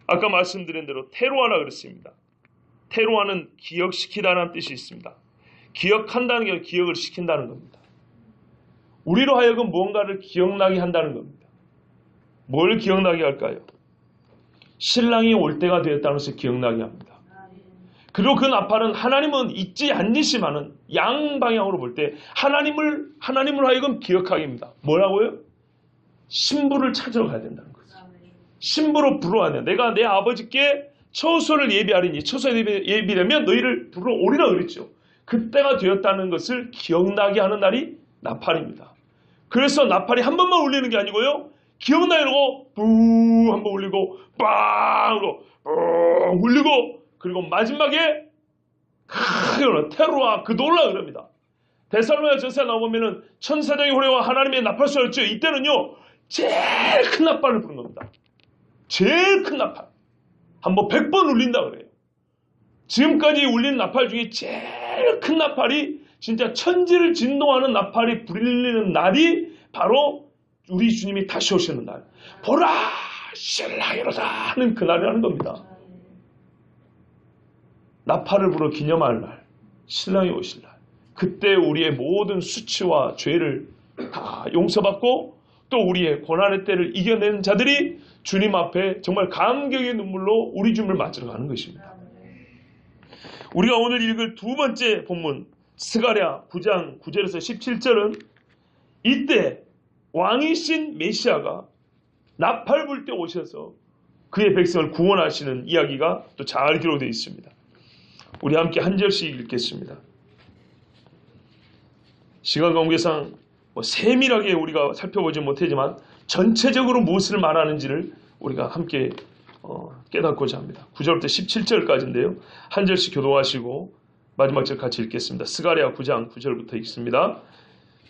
아까 말씀드린 대로 테로아라 그랬습니다. 테로아는 기억시키다라는 뜻이 있습니다. 기억한다는 게 기억을 시킨다는 겁니다. 우리로 하여금 무언가를 기억나게 한다는 겁니다. 뭘 기억나게 할까요? 신랑이 올 때가 되었다는 것을 기억나게 합니다. 그리고 그 나팔은 하나님은 잊지 않으시만은 양방향으로 볼 때 하나님을 하여금 기억하게 합니다. 뭐라고요? 신부를 찾으러 가야 된다는 거죠. 신부로 불러야 돼. 내가 내 아버지께 처소를 예비하리니 처소에 예비되면 너희를 불러 오리라 그랬죠. 그때가 되었다는 것을 기억나게 하는 날이 나팔입니다. 그래서 나팔이 한 번만 울리는 게 아니고요. 기억나게 하고 뿌 한번 울리고 빵으로 울리고 그리고 마지막에 테로아 그 놀라 그럽니다. 데살로니가 전서에 나오면은 천사장의 호래와 하나님의 나팔 소리였죠. 이때는요 제일 큰 나팔을 부른 겁니다. 제일 큰 나팔. 한번 100번 울린다 그래요. 지금까지 울린 나팔 중에 제일 큰 나팔이 진짜 천지를 진동하는 나팔이 불리는 날이 바로 우리 주님이 다시 오시는 날. 보라 신랑이로다 하는 그날이라는 겁니다. 나팔을 불어 기념할 날, 신랑이 오실 날. 그때 우리의 모든 수치와 죄를 다 용서받고 또 우리의 고난의 때를 이겨낸 자들이 주님 앞에 정말 감격의 눈물로 우리 주님을 맞으러 가는 것입니다. 우리가 오늘 읽을 두 번째 본문 스가랴 9장 9절에서 17절은 이때 왕이신 메시아가 나팔 불 때 오셔서 그의 백성을 구원하시는 이야기가 또 잘 기록되어 있습니다. 우리 함께 한 절씩 읽겠습니다. 시간 관계상 세밀하게 우리가 살펴보지 못하지만 전체적으로 무엇을 말하는지를 우리가 함께 깨닫고자 합니다. 9절부터 17절까지인데요. 한 절씩 교도하시고 마지막 절 같이 읽겠습니다. 스가랴 9장 9절부터 읽습니다.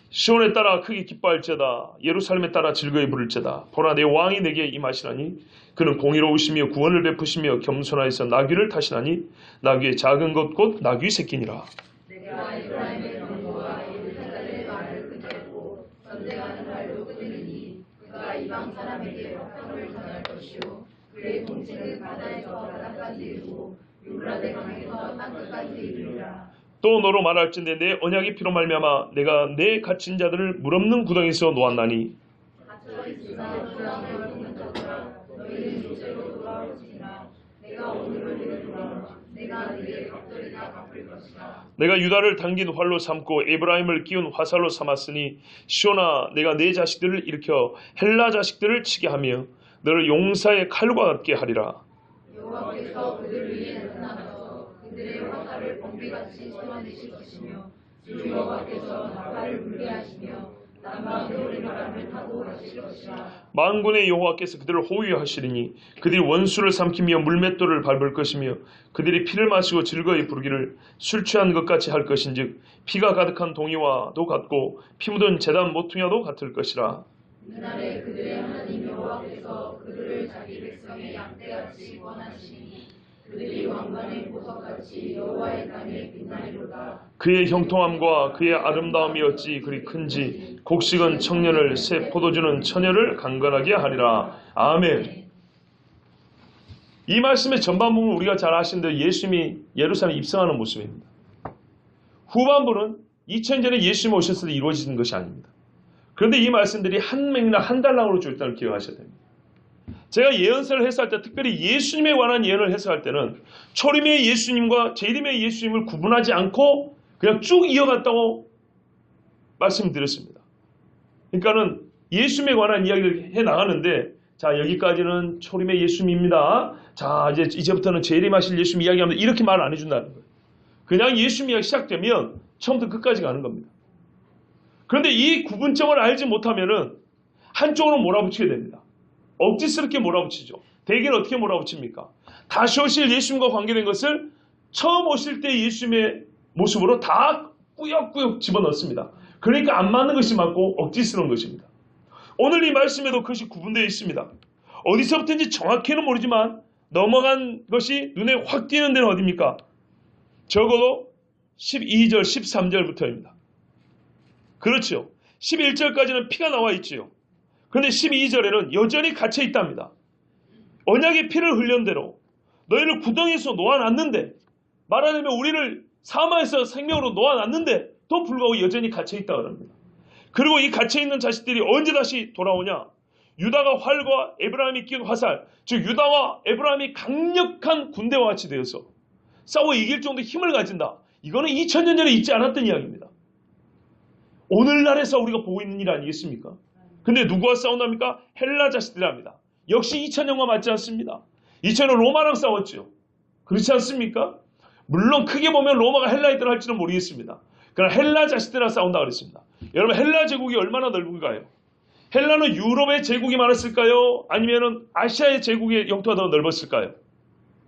시온에 따라 크게 기뻐할지어다. 예루살렘에 따라 즐거이 부를지어다. 보라 내 왕이 내게 임하시나니 그는 공의로우시며 구원을 베푸시며 겸손하여서 나귀를 타시나니 나귀의 작은 것 곧 나귀 새끼니라. 내가 에브라임의 병거와 예루살렘의 말을 끊겠고 전쟁하는 말도 끊으리니 그가 이방 사람에게 화평을 전할 것이요 그의 공칭을 바다에서 바다까지 이르고 유브라데 강에서 땅끝까지 이르리라. 또 너로 말할진대 내 언약의 피로 말미암아 내가 내 갇힌 자들을 물없는 구덩이에서 놓았나니 갇혀 있으나 주왕을 보는 자들아 너희는 이제로 돌아올지니라 내가 오늘 것이라. 내가 유다를 당긴 활로 삼고 에브라임을 끼운 화살로 삼았으니 시온아 내가 내 자식들을 일으켜 헬라 자식들을 치게 하며 너를 용사의 칼과 같게 하리라. 여호와께서 그들을 위해 나타나서 그들의 화살을 번개같이 쏟아내실 것이며 주 여호와께서 나팔을 불게 하시며 남방 회오리 바람을 타고 가실 것이라. 만군의 여호와께서 그들을 호위하시리니 그들이 원수를 삼키며 물맷돌을 밟을 것이며 그들이 피를 마시고 즐거이 부르기를 술 취한 것 같이 할 것인즉 피가 가득한 동이와도 같고 피 묻은 제단 모퉁이와도 같을 것이라. 그날에 그들의 하나님 여호와께서 그들을 자기 백성의 양떼같이 권하시니 그들이 왕관의 보석같이 여호와의 땅에 빛나리로다. 그의 형통함과 그의 아름다움이 어찌 그리 큰지 곡식은 청년을 새 포도주는 처녀를 강건하게 하리라. 아멘. 이 말씀의 전반부는 우리가 잘 아시는 대로 예수님이 예루살렘에 입성하는 모습입니다. 후반부는 2000년 전에 예수님이 오셨을 때 이루어지는 것이 아닙니다. 그런데 이 말씀들이 한 맥락 한 달락으로 줄 있다는 걸 기억하셔야 됩니다. 제가 예언서를 해석할 때 특별히 예수님에 관한 예언을 해석할 때는 초림의 예수님과 재림의 예수님을 구분하지 않고 그냥 쭉 이어갔다고 말씀드렸습니다. 그러니까는 예수님에 관한 이야기를 해 나가는데 자 여기까지는 초림의 예수님입니다. 자 이제부터는 재림하실 예수님 이야기합니다. 이렇게 말을 안 해준다는 거예요. 그냥 예수님 이야기 시작되면 처음부터 끝까지 가는 겁니다. 그런데 이 구분점을 알지 못하면은 한쪽으로 몰아붙이게 됩니다. 억지스럽게 몰아붙이죠. 대개는 어떻게 몰아붙입니까? 다시 오실 예수님과 관계된 것을 처음 오실 때 예수님의 모습으로 다 꾸역꾸역 집어넣습니다. 그러니까 안 맞는 것이 맞고 억지스러운 것입니다. 오늘 이 말씀에도 그것이 구분되어 있습니다. 어디서부터인지 정확히는 모르지만 넘어간 것이 눈에 확 띄는 데는 어디입니까? 적어도 12절, 13절부터입니다. 그렇죠. 11절까지는 피가 나와 있지요. 그런데 12절에는 여전히 갇혀 있답니다. 언약의 피를 흘린 대로 너희를 구덩이에서 놓아놨는데 말하자면 우리를 사망에서 생명으로 놓아놨는데 또 불구하고 여전히 갇혀 있다 그럽니다. 그리고 이 갇혀 있는 자식들이 언제 다시 돌아오냐? 유다가 활과 에브라임이 끼운 화살, 즉 유다와 에브라임이 강력한 군대와 같이 되어서 싸워 이길 정도의 힘을 가진다. 이거는 2000년 전에 있지 않았던 이야기입니다. 오늘날에서 우리가 보고 있는 일 아니겠습니까? 근데 누구와 싸운답니까? 헬라 자식들합니다. 역시 2000년과 맞지 않습니다. 2000년 로마랑 싸웠죠. 그렇지 않습니까? 물론 크게 보면 로마가 헬라이들 할지는 모르겠습니다. 그러나 헬라 자식들이랑 싸운다 그랬습니다. 여러분 헬라 제국이 얼마나 넓은가요? 헬라는 유럽의 제국이 많았을까요? 아니면 아시아의 제국의 영토가 더 넓었을까요?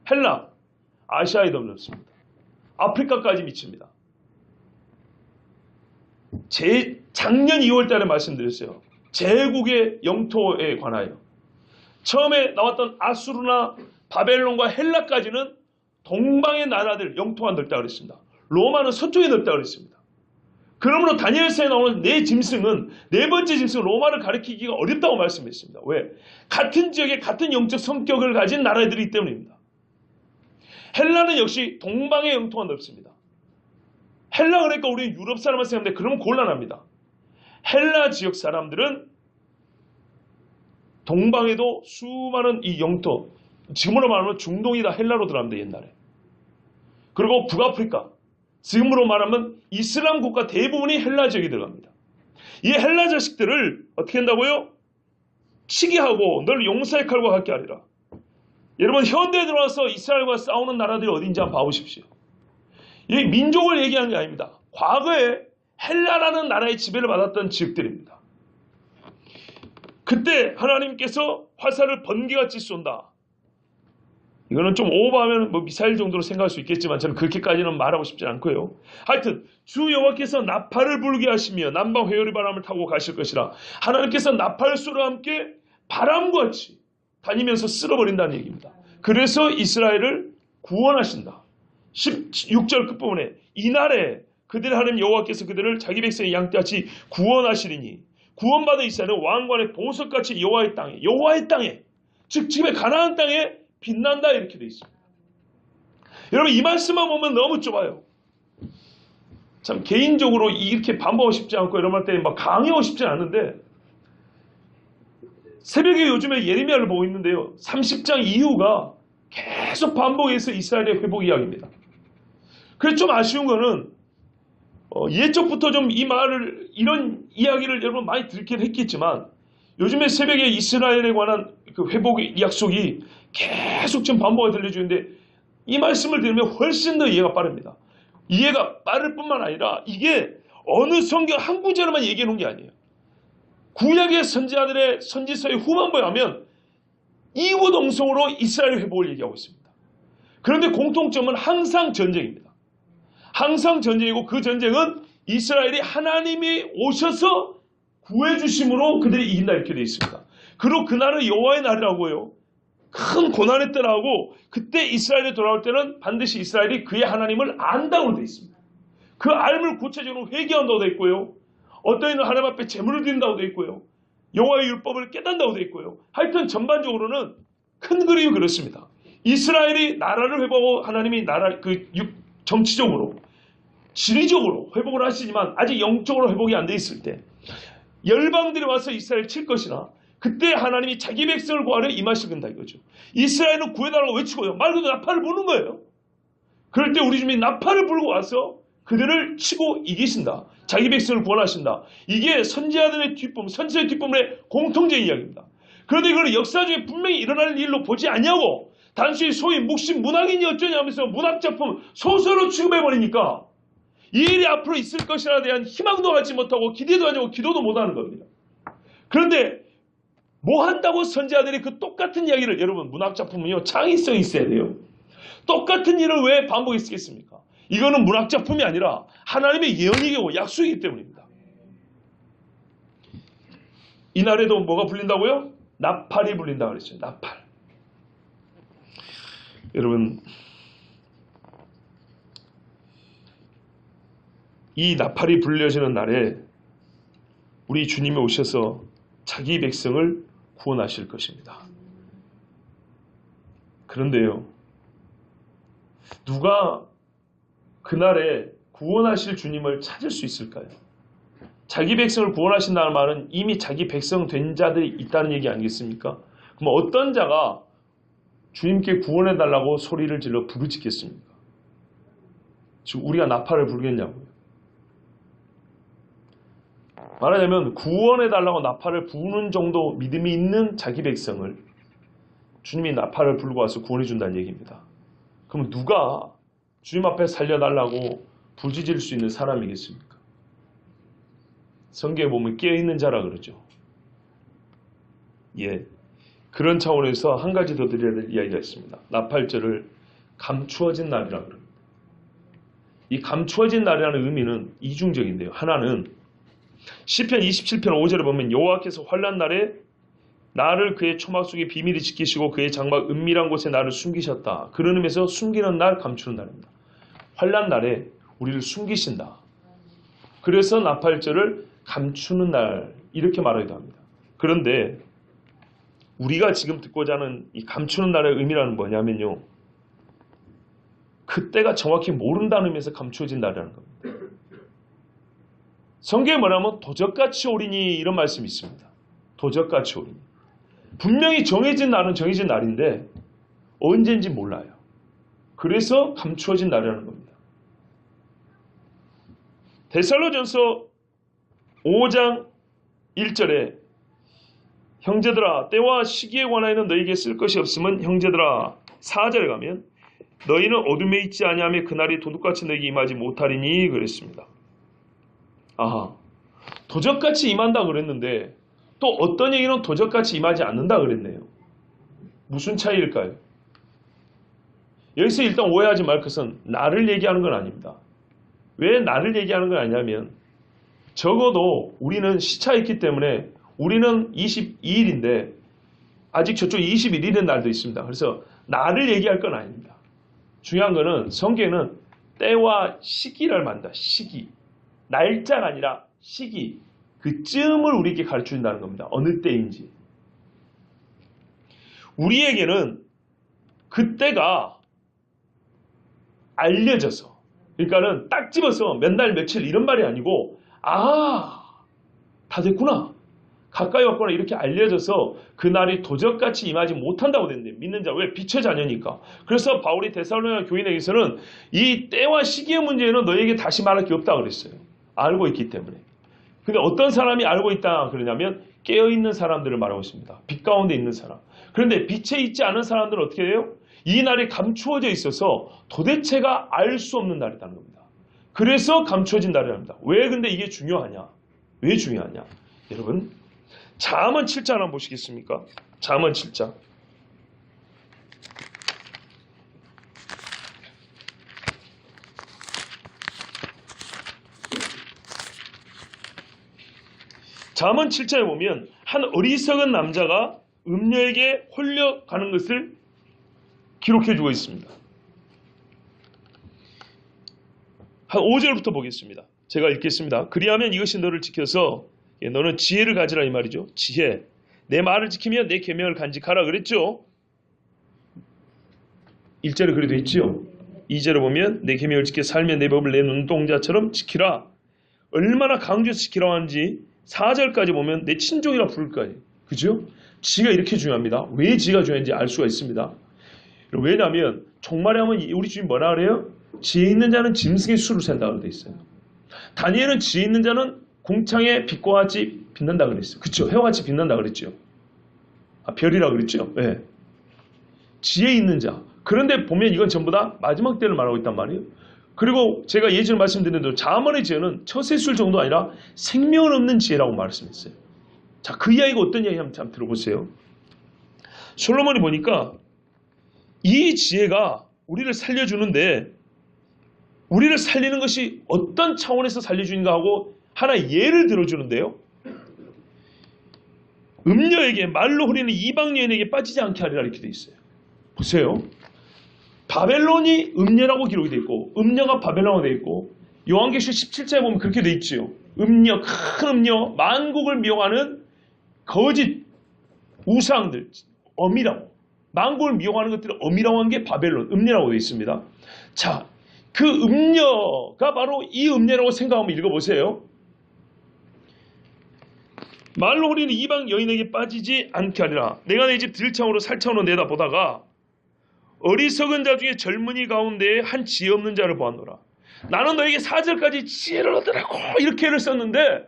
헬라, 아시아에 더 넓습니다. 아프리카까지 미칩니다. 작년 2월 달에 말씀드렸어요. 제국의 영토에 관하여. 처음에 나왔던 아수르나 바벨론과 헬라까지는 동방의 나라들 영토가 넓다고 그랬습니다. 로마는 서쪽에 넓다고 그랬습니다. 그러므로 다니엘서에 나오는 네 짐승은 네 번째 짐승은 로마를 가리키기가 어렵다고 말씀했습니다. 왜? 같은 지역에 같은 영적 성격을 가진 나라들이기 때문입니다. 헬라는 역시 동방의 영토가 넓습니다. 헬라 그러니까 우리는 유럽 사람을 생각하는데 그러면 곤란합니다. 헬라 지역 사람들은 동방에도 수많은 이 영토, 지금으로 말하면 중동이 다 헬라로 들어갑니다. 옛날에. 그리고 북아프리카, 지금으로 말하면 이슬람 국가 대부분이 헬라 지역에 들어갑니다. 이 헬라 자식들을 어떻게 한다고요? 치게 하고 널 용사의 칼과 같게 하리라. 여러분 현대에 들어와서 이스라엘과 싸우는 나라들이 어딘지 한번 봐보십시오. 이 민족을 얘기하는 게 아닙니다. 과거에 헬라라는 나라의 지배를 받았던 지역들입니다. 그때 하나님께서 화살을 번개같이 쏜다. 이거는 좀 오버하면 미사일 정도로 생각할 수 있겠지만 저는 그렇게까지는 말하고 싶지 않고요. 하여튼 주 여호와께서 나팔을 불게 하시며 남방 회오리 바람을 타고 가실 것이라. 하나님께서 나팔소리와 함께 바람같이 다니면서 쓸어버린다는 얘기입니다. 그래서 이스라엘을 구원하신다. 16절 끝부분에 이날에 그들의 하나님 여호와께서 그들을 자기 백성의 양떼같이 구원하시리니 구원받은 이스라엘은 왕관의 보석같이 여호와의 땅에 즉 지금의 가나안 땅에 빛난다 이렇게 되어 있습니다. 여러분 이 말씀만 보면 너무 좁아요. 참 개인적으로 이렇게 반복하고 싶지 않고 이런 말 때 막 강요하고 싶지 않은데 새벽에 요즘에 예레미야를 보고 있는데요. 30장 이후가 계속 반복해서 이스라엘의 회복 이야기입니다. 그래서 좀 아쉬운 거는 예적부터 좀 이 말을 이런 이야기를 여러분 많이 듣긴 했겠지만 요즘에 새벽에 이스라엘에 관한 그 회복의 약속이 계속 좀 반복이 들려주는데 이 말씀을 들으면 훨씬 더 이해가 빠릅니다. 이해가 빠를 뿐만 아니라 이게 어느 성경 한 구절만 얘기해 놓은 게 아니에요. 구약의 선지자들의 선지서의 후반부에 하면 이구동성으로 이스라엘 회복을 얘기하고 있습니다. 그런데 공통점은 항상 전쟁입니다. 항상 전쟁이고 그 전쟁은 이스라엘이 하나님이 오셔서 구해주심으로 그들이 이긴다 이렇게 되어 있습니다. 그리고 그날은 여호와의 날이라고요. 큰 고난의 때라고 그때 이스라엘에 돌아올 때는 반드시 이스라엘이 그의 하나님을 안다고 되어 있습니다. 그 알을 구체적으로 회개한다고 되어 있고요. 어떤 이는 하나님 앞에 제물을 드린다고 되어 있고요. 여호와의 율법을 깨닫는다고 되어 있고요. 하여튼 전반적으로는 큰 그림이 그렇습니다. 이스라엘이 나라를 회복하고 하나님이 나라 정치적으로 지리적으로 회복을 하시지만 아직 영적으로 회복이 안 돼 있을 때 열방들이 와서 이스라엘을 칠 것이나 그때 하나님이 자기 백성을 구하려 임하실 건다 이거죠. 이스라엘은 구해달라고 외치고요. 말 그대로 나팔을 부는 거예요. 그럴 때 우리 주님이 나팔을 불고 와서 그들을 치고 이기신다. 자기 백성을 구원하신다. 이게 선지자들의 뒷부분, 선지자의 뒷부분의 공통적인 이야기입니다. 그런데 이걸 역사 중에 분명히 일어날 일로 보지 않냐고 단순히 소위 묵신 문학인이 어쩌냐 하면서 문학작품 소설로 취급해버리니까 이 일이 앞으로 있을 것이라에 대한 희망도 갖지 못하고 기대도 하지 않고 기도도 못하는 겁니다. 그런데 뭐 한다고 선지자들이 그 똑같은 이야기를 여러분 문학작품은요 창의성이 있어야 돼요. 똑같은 일을 왜 반복했겠습니까? 이거는 문학작품이 아니라 하나님의 예언이고 약속이기 때문입니다. 이날에도 뭐가 불린다고요? 나팔이 불린다고 그랬어요. 나팔. 여러분 이 나팔이 불려지는 날에 우리 주님이 오셔서 자기 백성을 구원하실 것입니다. 그런데요, 누가 그날에 구원하실 주님을 찾을 수 있을까요? 자기 백성을 구원하신다는 말은 이미 자기 백성 된 자들이 있다는 얘기 아니겠습니까? 그럼 어떤 자가 주님께 구원해달라고 소리를 질러 부르짖겠습니까? 즉 우리가 나팔을 불겠냐고요. 말하자면 구원해달라고 나팔을 부는 정도 믿음이 있는 자기 백성을 주님이 나팔을 불고 와서 구원해준다는 얘기입니다. 그럼 누가 주님 앞에 살려달라고 부르짖을 수 있는 사람이겠습니까? 성경에 보면 깨어있는 자라 그러죠. 예, 그런 차원에서 한 가지 더 드려야 될 이야기가 있습니다. 나팔절을 감추어진 날이라고 합니다. 이 감추어진 날이라는 의미는 이중적인데요. 하나는 시편 27편 5절에 보면 여호와께서 환난 날에 나를 그의 초막 속에 비밀히 지키시고 그의 장막 은밀한 곳에 나를 숨기셨다. 그런 의미에서 숨기는 날, 감추는 날입니다. 환난 날에 우리를 숨기신다. 그래서 나팔절을 감추는 날 이렇게 말하기도 합니다. 그런데 우리가 지금 듣고자 하는 이 감추는 날의 의미라는 뭐냐면요. 그때가 정확히 모른다는 의미에서 감추어진 날이라는 겁니다. 성경에 뭐냐면 도적같이 오리니 이런 말씀이 있습니다. 도적같이 오리니. 분명히 정해진 날은 정해진 날인데 언제인지 몰라요. 그래서 감추어진 날이라는 겁니다. 데살로전서 5장 1절에 형제들아 때와 시기에 관하여는 너희에게 쓸 것이 없으면 형제들아 4절에 가면 너희는 어둠에 있지 아니하며 그날이 도둑같이 너희에게 임하지 못하리니 그랬습니다. 아하, 도적같이 임한다 그랬는데 또 어떤 얘기는 도적같이 임하지 않는다 그랬네요. 무슨 차이일까요? 여기서 일단 오해하지 말 것은 나를 얘기하는 건 아닙니다. 왜 나를 얘기하는 건 아니냐면 적어도 우리는 시차가 있기 때문에 우리는 22일인데 아직 저쪽 21일인 날도 있습니다. 그래서 나를 얘기할 건 아닙니다. 중요한 거는 성경에는 때와 시기를 말한다. 시기. 날짜가 아니라 시기. 그 쯤을 우리에게 가르쳐준다는 겁니다. 어느 때인지. 우리에게는 그때가 알려져서 그러니까는 딱 집어서 몇 날 며칠 이런 말이 아니고 다 됐구나. 가까이 왔거나 이렇게 알려져서 그날이 도적같이 임하지 못한다고 됐는데 믿는 자, 왜? 빛의 자녀니까. 그래서 바울이 데살로니가 교인에게서는 이 때와 시기의 문제는 너에게 다시 말할 게 없다 그랬어요. 알고 있기 때문에. 근데 어떤 사람이 알고 있다 그러냐면 깨어있는 사람들을 말하고 있습니다. 빛 가운데 있는 사람. 그런데 빛에 있지 않은 사람들은 어떻게 해요? 이 날이 감추어져 있어서 도대체가 알 수 없는 날이라는 겁니다. 그래서 감추어진 날이랍니다. 왜 근데 이게 중요하냐? 왜 중요하냐? 여러분, 잠언 7장 한번 보시겠습니까? 잠언 7장. 잠언 7장에 보면 한 어리석은 남자가 음녀에게 홀려가는 것을 기록해주고 있습니다. 한 5절부터 보겠습니다. 제가 읽겠습니다. 그리하면 이것이 너를 지켜서 너는 지혜를 가지라 이 말이죠. 지혜. 내 말을 지키면 내 계명을 간직하라 그랬죠. 1절에 그래도 있죠. 2절에 보면 내 계명을 지켜 살면 내 법을 내 눈동자처럼 지키라. 얼마나 강조해서 지키라고 하는지 4절까지 보면 내 친족이라 부를 거예요. 그죠? 지가 이렇게 중요합니다. 왜 지가 중요한지 알 수가 있습니다. 왜냐하면 종말에 하면 우리 주님 뭐라 그래요? 지혜 있는 자는 짐승의 수를 센다고 되어 있어요. 다니엘은 지혜 있는 자는 공창의 빛과 같이 빛난다 그랬어요. 그렇죠? 해와 같이 빛난다 그랬죠. 별이라 그랬죠. 네. 지혜 있는 자. 그런데 보면 이건 전부 다 마지막 때를 말하고 있단 말이에요. 그리고 제가 예전에 말씀드린 대로 잠언의 지혜는 처세술 정도 아니라 생명 없는 지혜라고 말씀했어요. 자, 그 이야기가 어떤 이야기 한번 들어보세요. 솔로몬이 보니까 이 지혜가 우리를 살려주는데 우리를 살리는 것이 어떤 차원에서 살려주는가 하고 하나의 예를 들어주는데요. 음녀에게 말로 흐리는 이방 여인에게 빠지지 않게 하리라 이렇게 돼 있어요. 보세요. 바벨론이 음녀라고 기록이 되어 있고 음녀가 바벨론으로 되어 있고 요한계시록 17장에 보면 그렇게 되어 있죠. 음녀, 큰 음녀, 만국을 미용하는 거짓 우상들, 어미라고. 만국을 미용하는 것들을 어미라고 한 게 바벨론, 음녀라고 되어 있습니다. 자, 그 음녀가 바로 이 음녀라고 생각하면 읽어보세요. 말로 흐리는 이방 여인에게 빠지지 않게 하리라. 내가 내 집 들창으로 살창으로 내다보다가 어리석은 자 중에 젊은이 가운데 한 지혜 없는 자를 보았노라. 나는 너에게 4절까지 지혜를 얻으라고 이렇게를 썼는데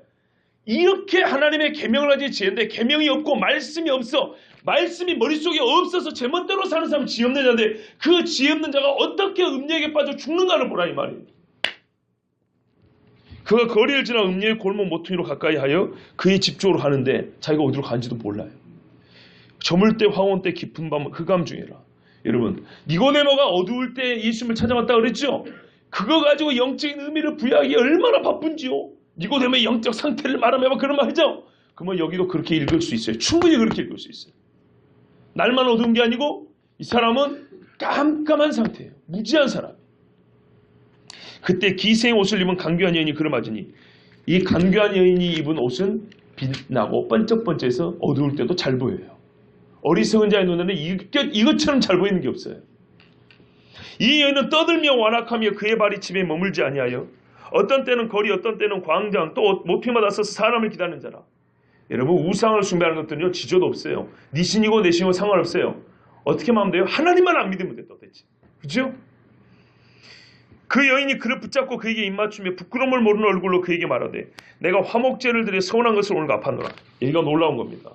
이렇게 하나님의 계명을 가진 지혜인데 계명이 없고 말씀이 없어. 말씀이 머릿속에 없어서 제멋대로 사는 사람은 지혜 없는 자인데 그 지혜 없는 자가 어떻게 음녀에게 빠져 죽는가를 보라 이 말이에요. 그가 거리를 지나 음녀의 골목 모퉁이로 가까이 하여 그의 집 쪽으로 가는데 자기가 어디로 가는지도 몰라요. 저물 때 황혼 때 깊은 밤 흑암 중이라. 여러분, 니고데모가 어두울 때 예수님을 찾아왔다 그랬죠? 그거 가지고 영적인 의미를 부여하기 얼마나 바쁜지요? 니고데모의 영적 상태를 말하면 그런 말이죠? 그러면 여기도 그렇게 읽을 수 있어요. 충분히 그렇게 읽을 수 있어요. 날만 어두운 게 아니고 이 사람은 깜깜한 상태예요. 무지한 사람. 그때 기생의 옷을 입은 간교한 여인이 그를 맞으니 이 간교한 여인이 입은 옷은 빛나고 번쩍번쩍해서 어두울 때도 잘 보여요. 어리석은 자의 눈에는 이것처럼 잘 보이는 게 없어요. 이 여인은 떠들며 완악하며 그의 발이 집에 머물지 아니하여 어떤 때는 거리 어떤 때는 광장 또 모퉁이마다 서서 사람을 기다리는 자라. 여러분, 우상을 숭배하는 것들은요 지저도 없어요. 네 신이고 내 신이고 상관없어요. 어떻게 하면 돼요? 하나님만 안 믿으면 돼. 도대체. 그렇죠? 그 여인이 그를 붙잡고 그에게 입맞추며 부끄러움을 모르는 얼굴로 그에게 말하되 내가 화목제를 드려 서운한 것을 오늘 갚았노라. 얘가 놀라운 겁니다.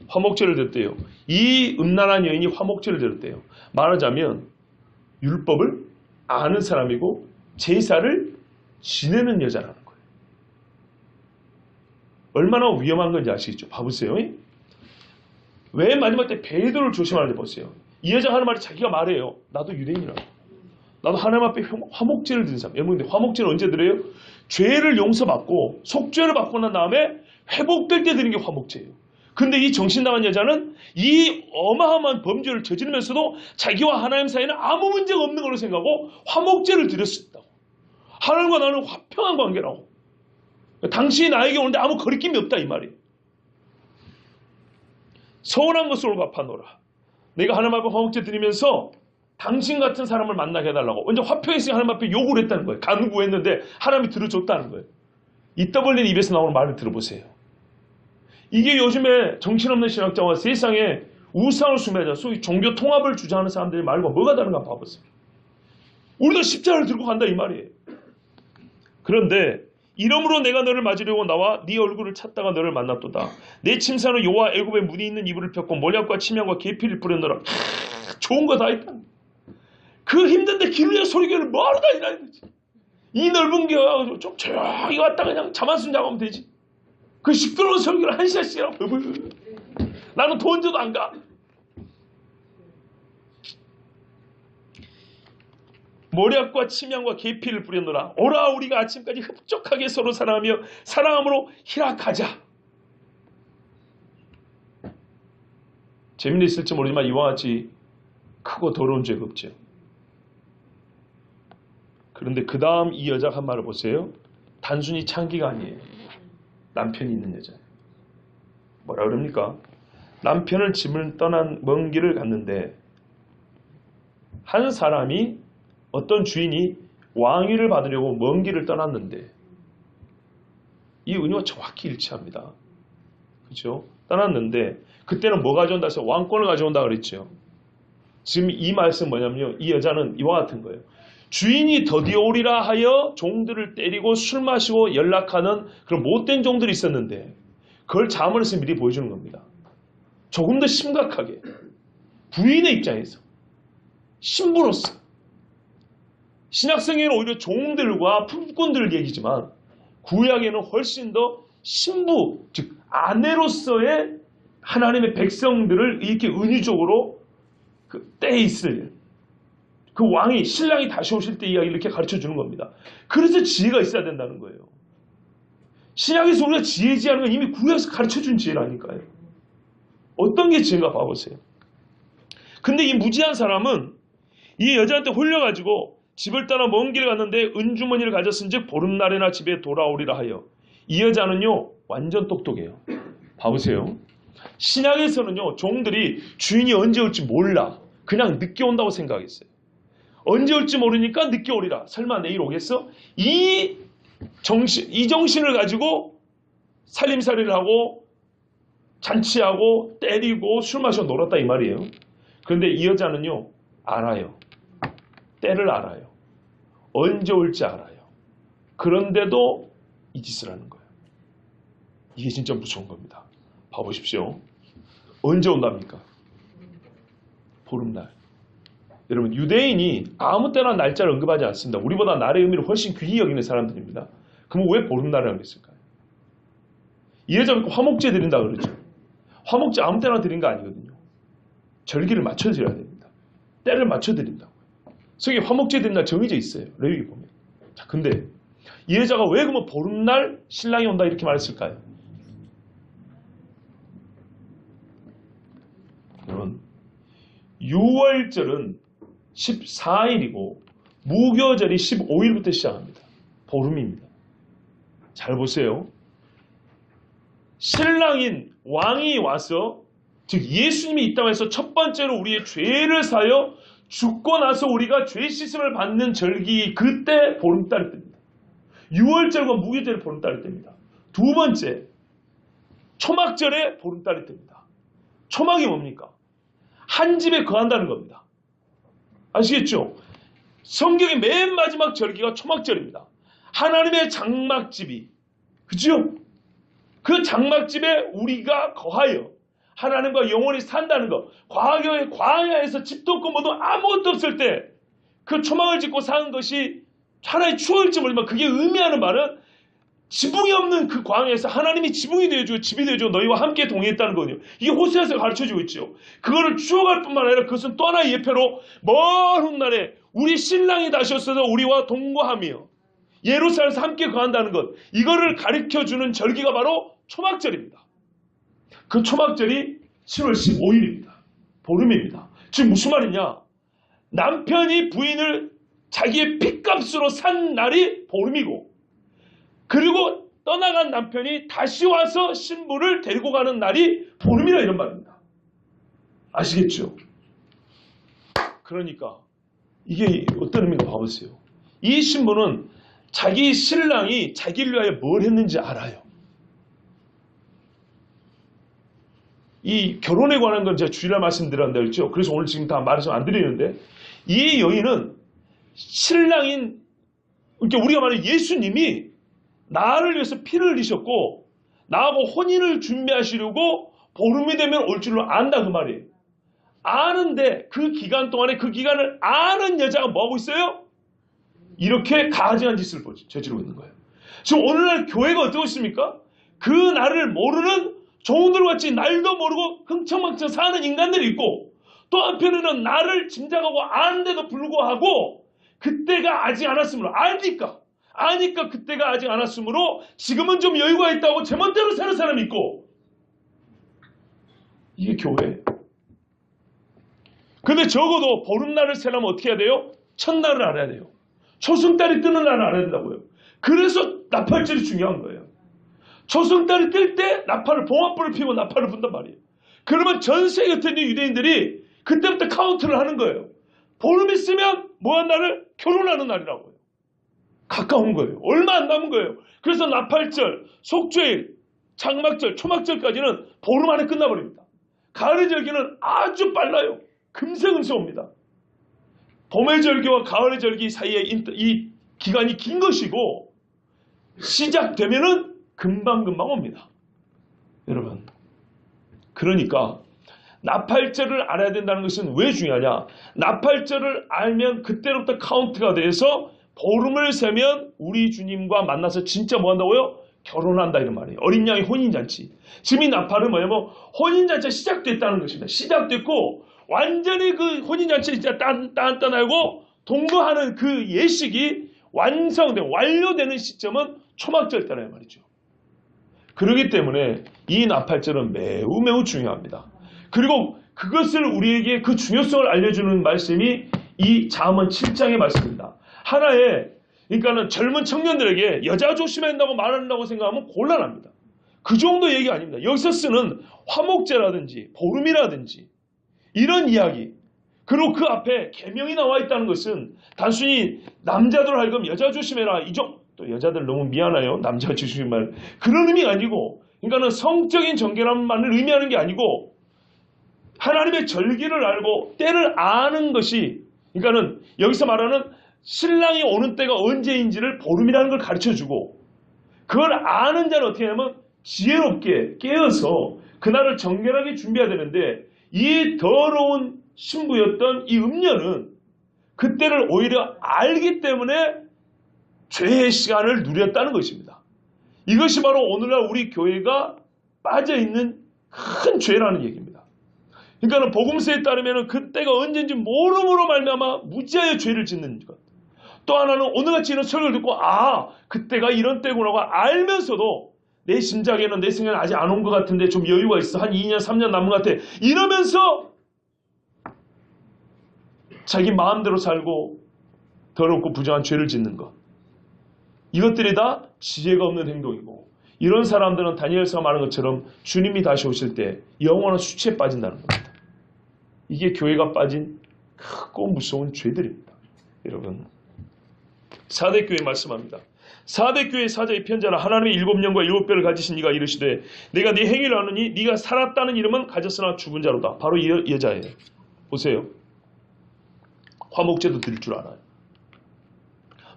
화목제를 드렸대요. 이 음란한 여인이 화목제를 드렸대요. 말하자면 율법을 아는 사람이고 제사를 지내는 여자라는 거예요. 얼마나 위험한 건지 아시겠죠? 봐보세요. 왜 마지막 때 베드로를 조심하는지 보세요. 이 여자가 하는 말이 자기가 말해요. 나도 유대인이라고. 나도 하나님 앞에 화목제를 드린 사람. 여러분, 근데 화목제를 언제 드려요? 죄를 용서받고 속죄를 받고 난 다음에 회복될 때 드리는 게 화목제예요. 근데 이 정신나간 여자는 이 어마어마한 범죄를 저지르면서도 자기와 하나님 사이에는 아무 문제가 없는 걸로 생각하고 화목제를 드렸었다고. 하나님과 나는 화평한 관계라고. 당신이 나에게 오는데 아무 거리낌이 없다 이 말이에요. 서운한 것으로 갚아노라. 내가 하나님 앞에 화목제 드리면서 당신 같은 사람을 만나게 해달라고. 먼저 화평했으니 하나님 앞에 요구를 했다는 거예요. 간구했는데 하나님이 들어줬다는 거예요. 이 떠벌린 입에서 나오는 말을 들어보세요. 이게 요즘에 정신없는 신학자와 세상에 우상을 숭배하자 소위 종교 통합을 주장하는 사람들이 말과 뭐가 다른가 봐보세요. 우리도 십자가를 들고 간다 이 말이에요. 그런데 이러므로 내가 너를 맞으려고 나와 네 얼굴을 찾다가 너를 만났도다. 내 침사로 여호와 애굽에 문이 있는 이불을 폈고 몰약과 침향과 계피를 뿌렸노라. 좋은 거 다 있다. 그 힘든데 기르의 소리교를 뭐하러 다니라는 거지. 이 넓은 게 좀 조용히 왔다 그냥 잠 한숨 자고 되지. 그 시끄러운 설교를 1시간씩 하고 나는 돈 줘도 안 가. 모략과 침향과 계피를 뿌렸노라. 오라 우리가 아침까지 흡족하게 서로 사랑하며 사랑함으로 희락하자. 재미는 있을지 모르지만 이와 같이 크고 더러운 죄가 없죠. 그런데 그 다음 이 여자가 한 말을 보세요. 단순히 창기가 아니에요. 남편이 있는 여자예요. 뭐라 그럽니까? 남편을 짐을 떠난 먼 길을 갔는데 한 사람이 어떤 주인이 왕위를 받으려고 먼 길을 떠났는데 이 은유가 정확히 일치합니다. 그렇죠? 떠났는데 그때는 뭐 가져온다 해서 왕권을 가져온다 그랬죠. 지금 이 말씀 뭐냐면요. 이 여자는 이와 같은 거예요. 주인이 더디어 오리라 하여 종들을 때리고 술 마시고 연락하는 그런 못된 종들이 있었는데 그걸 자문해서 미리 보여주는 겁니다. 조금 더 심각하게 부인의 입장에서 신부로서 신약성에는 오히려 종들과 품꾼들을 얘기지만 구약에는 훨씬 더 신부 즉 아내로서의 하나님의 백성들을 이렇게 은유적으로 그 때에 있을 그 왕이 신랑이 다시 오실 때 이야기를 이렇게 가르쳐 주는 겁니다. 그래서 지혜가 있어야 된다는 거예요. 신약에서 우리가 지혜지하는 건 이미 구약에서 가르쳐 준 지혜라니까요. 어떤 게 지혜인가 봐보세요. 근데 이 무지한 사람은 이 여자한테 홀려가지고 집을 떠나 먼 길을 갔는데 은주머니를 가졌은즉 보름날에나 집에 돌아오리라 하여. 이 여자는요 완전 똑똑해요. 봐보세요. 신약에서는요 종들이 주인이 언제 올지 몰라. 그냥 늦게 온다고 생각했어요. 언제 올지 모르니까 늦게 오리라. 설마 내일 오겠어? 이 정신을 가지고 살림살이를 하고 잔치하고 때리고 술 마셔 놀았다 이 말이에요. 그런데 이 여자는요 알아요. 때를 알아요. 언제 올지 알아요. 그런데도 이 짓을 하는 거예요. 이게 진짜 무서운 겁니다. 봐보십시오. 언제 온답니까? 보름날. 여러분 유대인이 아무 때나 날짜를 언급하지 않습니다. 우리보다 날의 의미를 훨씬 귀히 여기는 사람들입니다. 그럼 왜 보름날을 하고 있을까요? 이 여자 화목제 드린다 그러죠. 화목제 아무 때나 드린 거 아니거든요. 절기를 맞춰 드려야 됩니다. 때를 맞춰 드린다고요. 그래서 화목제 드린 날 정해져 있어요. 레위기 보면. 자, 근데 이 여자가 왜 그러면 보름날 신랑이 온다 이렇게 말했을까요? 여러분 6월절은 14일이고 무교절이 15일부터 시작합니다. 보름입니다. 잘 보세요. 신랑인 왕이 와서 즉 예수님이 이 땅에서 첫 번째로 우리의 죄를 사여 죽고 나서 우리가 죄 씻음을 받는 절기 그때 보름달이 뜹니다. 6월절과 무교절에 보름달이 뜹니다. 두 번째 초막절에 보름달이 뜹니다. 초막이 뭡니까? 한 집에 거한다는 겁니다. 아시겠죠? 성경의 맨 마지막 절기가 초막절입니다. 하나님의 장막집이 그죠? 그 장막집에 우리가 거하여 하나님과 영원히 산다는 것. 광야에서 집도 없고 뭐도 아무것도 없을 때 그 초막을 짓고 사는 것이 하나의 추억일지 모르지만 그게 의미하는 말은 지붕이 없는 그 광야에서 하나님이 지붕이 되어주고 집이 되어주고 너희와 함께 동행했다는 거거든요. 이게 호세아서 가르쳐주고 있죠. 그거를 추억할 뿐만 아니라 그것은 또 하나의 예표로 먼 훗날에 우리 신랑이 다시 오셔서 우리와 동거하며 예루살렘에서 함께 거한다는 것. 이거를 가르쳐주는 절기가 바로 초막절입니다. 그 초막절이 7월 15일입니다. 보름입니다. 지금 무슨 말이냐? 남편이 부인을 자기의 핏값으로 산 날이 보름이고 그리고 떠나간 남편이 다시 와서 신부를 데리고 가는 날이 보름이라 이런 말입니다. 아시겠죠? 그러니까 이게 어떤 의미인가 봐보세요. 이 신부는 자기 신랑이 자기를 위하여 뭘 했는지 알아요. 이 결혼에 관한 건 제가 주일날 말씀드렸는데 그랬죠. 그래서 오늘 지금 다 말씀 안 드리는데 이 여인은 신랑인 그러니까 우리가 말하는 예수님이 나를 위해서 피를 흘리셨고 나하고 혼인을 준비하시려고 보름이 되면 올 줄로 안다 그 말이에요. 아는데 그 기간 동안에 그 기간을 아는 여자가 뭐하고 있어요? 이렇게 가증한 짓을 저지르고 있는 거예요. 지금 오늘날 교회가 어떻고 있습니까? 그 나를 모르는 종들같이 날도 모르고 흥청망청 사는 인간들이 있고 또 한편에는 나를 짐작하고 아는데도 불구하고 그때가 아직 않았으므로 아니까 그때가 아직 않았으므로 지금은 좀 여유가 있다고 제멋대로 사는 사람이 있고 이게 교회예요. 근데 적어도 보름날을 세려면 어떻게 해야 돼요? 첫날을 알아야 돼요. 초승달이 뜨는 날을 알아야 된다고요. 그래서 나팔절이 중요한 거예요. 초승달이 뜰 때 나팔을 봉합불을 피우고 나팔을 분단 말이에요. 그러면 전 세계 같은 유대인들이 그때부터 카운트를 하는 거예요. 보름 있으면 뭐한 날을 결혼하는 날이라고요. 가까운 거예요. 얼마 안 남은 거예요. 그래서 나팔절, 속죄일, 장막절, 초막절까지는 보름 안에 끝나버립니다. 가을의 절기는 아주 빨라요. 금세 옵니다. 봄의 절기와 가을의 절기 사이에 이 기간이 긴 것이고 시작되면은 금방금방 옵니다. 여러분 그러니까 나팔절을 알아야 된다는 것은 왜 중요하냐? 나팔절을 알면 그때로부터 카운트가 돼서 보름을 세면 우리 주님과 만나서 진짜 뭐 한다고요? 결혼한다 이런 말이에요. 어린 양의 혼인잔치. 지금 이 나팔은 뭐냐면 혼인잔치가 시작됐다는 것입니다. 시작됐고 완전히 그 혼인잔치를 진짜 딴딴하고 동거하는 그 예식이 완료되는 시점은 초막절 때란 말이죠. 그렇기 때문에 이 나팔절은 매우 중요합니다. 그리고 그것을 우리에게 그 중요성을 알려주는 말씀이 이 잠언 7장의 말씀입니다. 하나의 그러니까는 젊은 청년들에게 여자 조심해야 한다고 말한다고 생각하면 곤란합니다. 그 정도 얘기 아닙니다. 여기서 쓰는 화목제라든지 보름이라든지 이런 이야기 그리고 그 앞에 계명이 나와 있다는 것은 단순히 남자들 하여금 여자 조심해라 또 여자들 너무 미안해요. 남자 조심할 그런 의미가 아니고 그러니까는 성적인 정결함만을 의미하는 게 아니고 하나님의 절기를 알고 때를 아는 것이 그러니까는 여기서 말하는 신랑이 오는 때가 언제인지를 보름이라는 걸 가르쳐주고 그걸 아는 자는 어떻게 하냐면 지혜롭게 깨어서 그날을 정결하게 준비해야 되는데 이 더러운 신부였던 이 음녀는 그때를 오히려 알기 때문에 죄의 시간을 누렸다는 것입니다. 이것이 바로 오늘날 우리 교회가 빠져있는 큰 죄라는 얘기입니다. 그러니까 복음서에 따르면 그때가 언제인지 모름으로 말미암아 무지하게 죄를 짓는 것. 또 하나는 오늘같이 이런 설교를 듣고 그때가 이런 때구나고 알면서도 내 심장에는 내 생각에는 아직 안 온 것 같은데 좀 여유가 있어. 한 2년 3년 남은 것 같아. 이러면서 자기 마음대로 살고 더럽고 부정한 죄를 짓는 것. 이것들이 다 지혜가 없는 행동이고 이런 사람들은 다니엘서가 말한 것처럼 주님이 다시 오실 때 영원한 수치에 빠진다는 겁니다. 이게 교회가 빠진 크고 무서운 죄들입니다. 여러분 4대 교회 말씀합니다. 4대 교회 사자의 편자라 하나님의 7년과 7배를 가지신 이가 이르시되 내가 네 행위를 아느니 네가 살았다는 이름은 가졌으나 죽은 자로다. 바로 이 여자예요. 보세요. 화목제도 드릴 줄 알아요.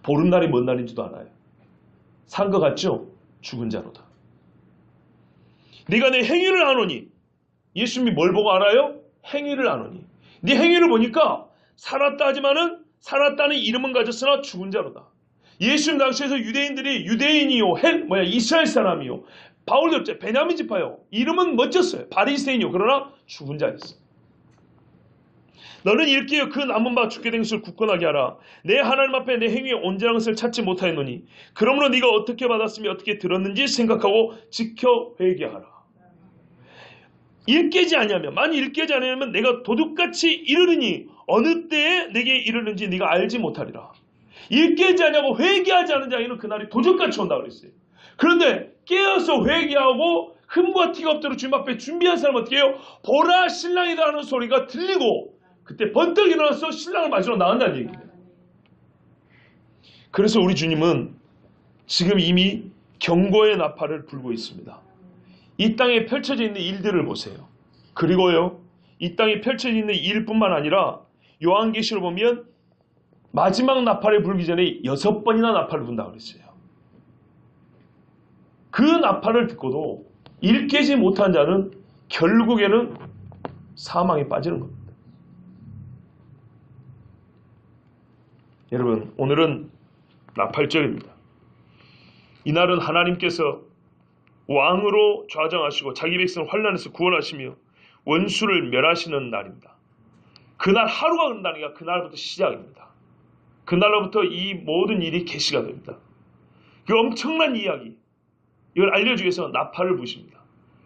보름날이 뭔 날인지도 알아요. 산 것 같죠? 죽은 자로다. 네가 내 행위를 아노니 예수님이 뭘 보고 알아요? 행위를 아노니 네 행위를 보니까 살았다 하지만은 살았다는 이름은 가졌으나 죽은 자로다. 예수님 당시에서 유대인이요 이스라엘 사람이요 바울도 베냐민 지파요 이름은 멋졌어요. 바리새인이요 그러나 죽은 자였어요. 너는 일깨어 그 남은 바 죽게 된 것을 굳건하게 하라. 내 하나님 앞에 내 행위의 온전한 것을 찾지 못하였노니 그러므로 네가 어떻게 받았으며 어떻게 들었는지 생각하고 지켜 회개하라. 일깨지 아니하면 만일 일깨지 아니하면 내가 도둑같이 이르르니 어느 때에 내게 이르는지 네가 알지 못하리라. 일깨지 아니하고 회개하지 않은 자에게는 그날이 도적같이 온다 그랬어요. 그런데 깨어서 회개하고 흠과 티가 없도록 주님 앞에 준비한 사람은 어떻게 해요? 보라 신랑이다 하는 소리가 들리고 그때 번뜩 일어나서 신랑을 맞으러 나간다는 얘기예요. 그래서 우리 주님은 지금 이미 경고의 나팔을 불고 있습니다. 이 땅에 펼쳐져 있는 일들을 보세요. 그리고요, 이 땅에 펼쳐져 있는 이 일뿐만 아니라 요한계시로 보면 마지막 나팔을 불기 전에 6번이나 나팔을 분다고 그랬어요. 그 나팔을 듣고도 일 깨지 못한 자는 결국에는 사망에 빠지는 겁니다. 여러분, 오늘은 나팔절입니다. 이날은 하나님께서 왕으로 좌정하시고 자기 백성을 환난에서 구원하시며 원수를 멸하시는 날입니다. 그날 하루가 끝나니까 그날부터 시작입니다. 그날로부터 이 모든 일이 계시가 됩니다. 그 엄청난 이야기, 이걸 알려주기 위해서 나팔을 부십니다.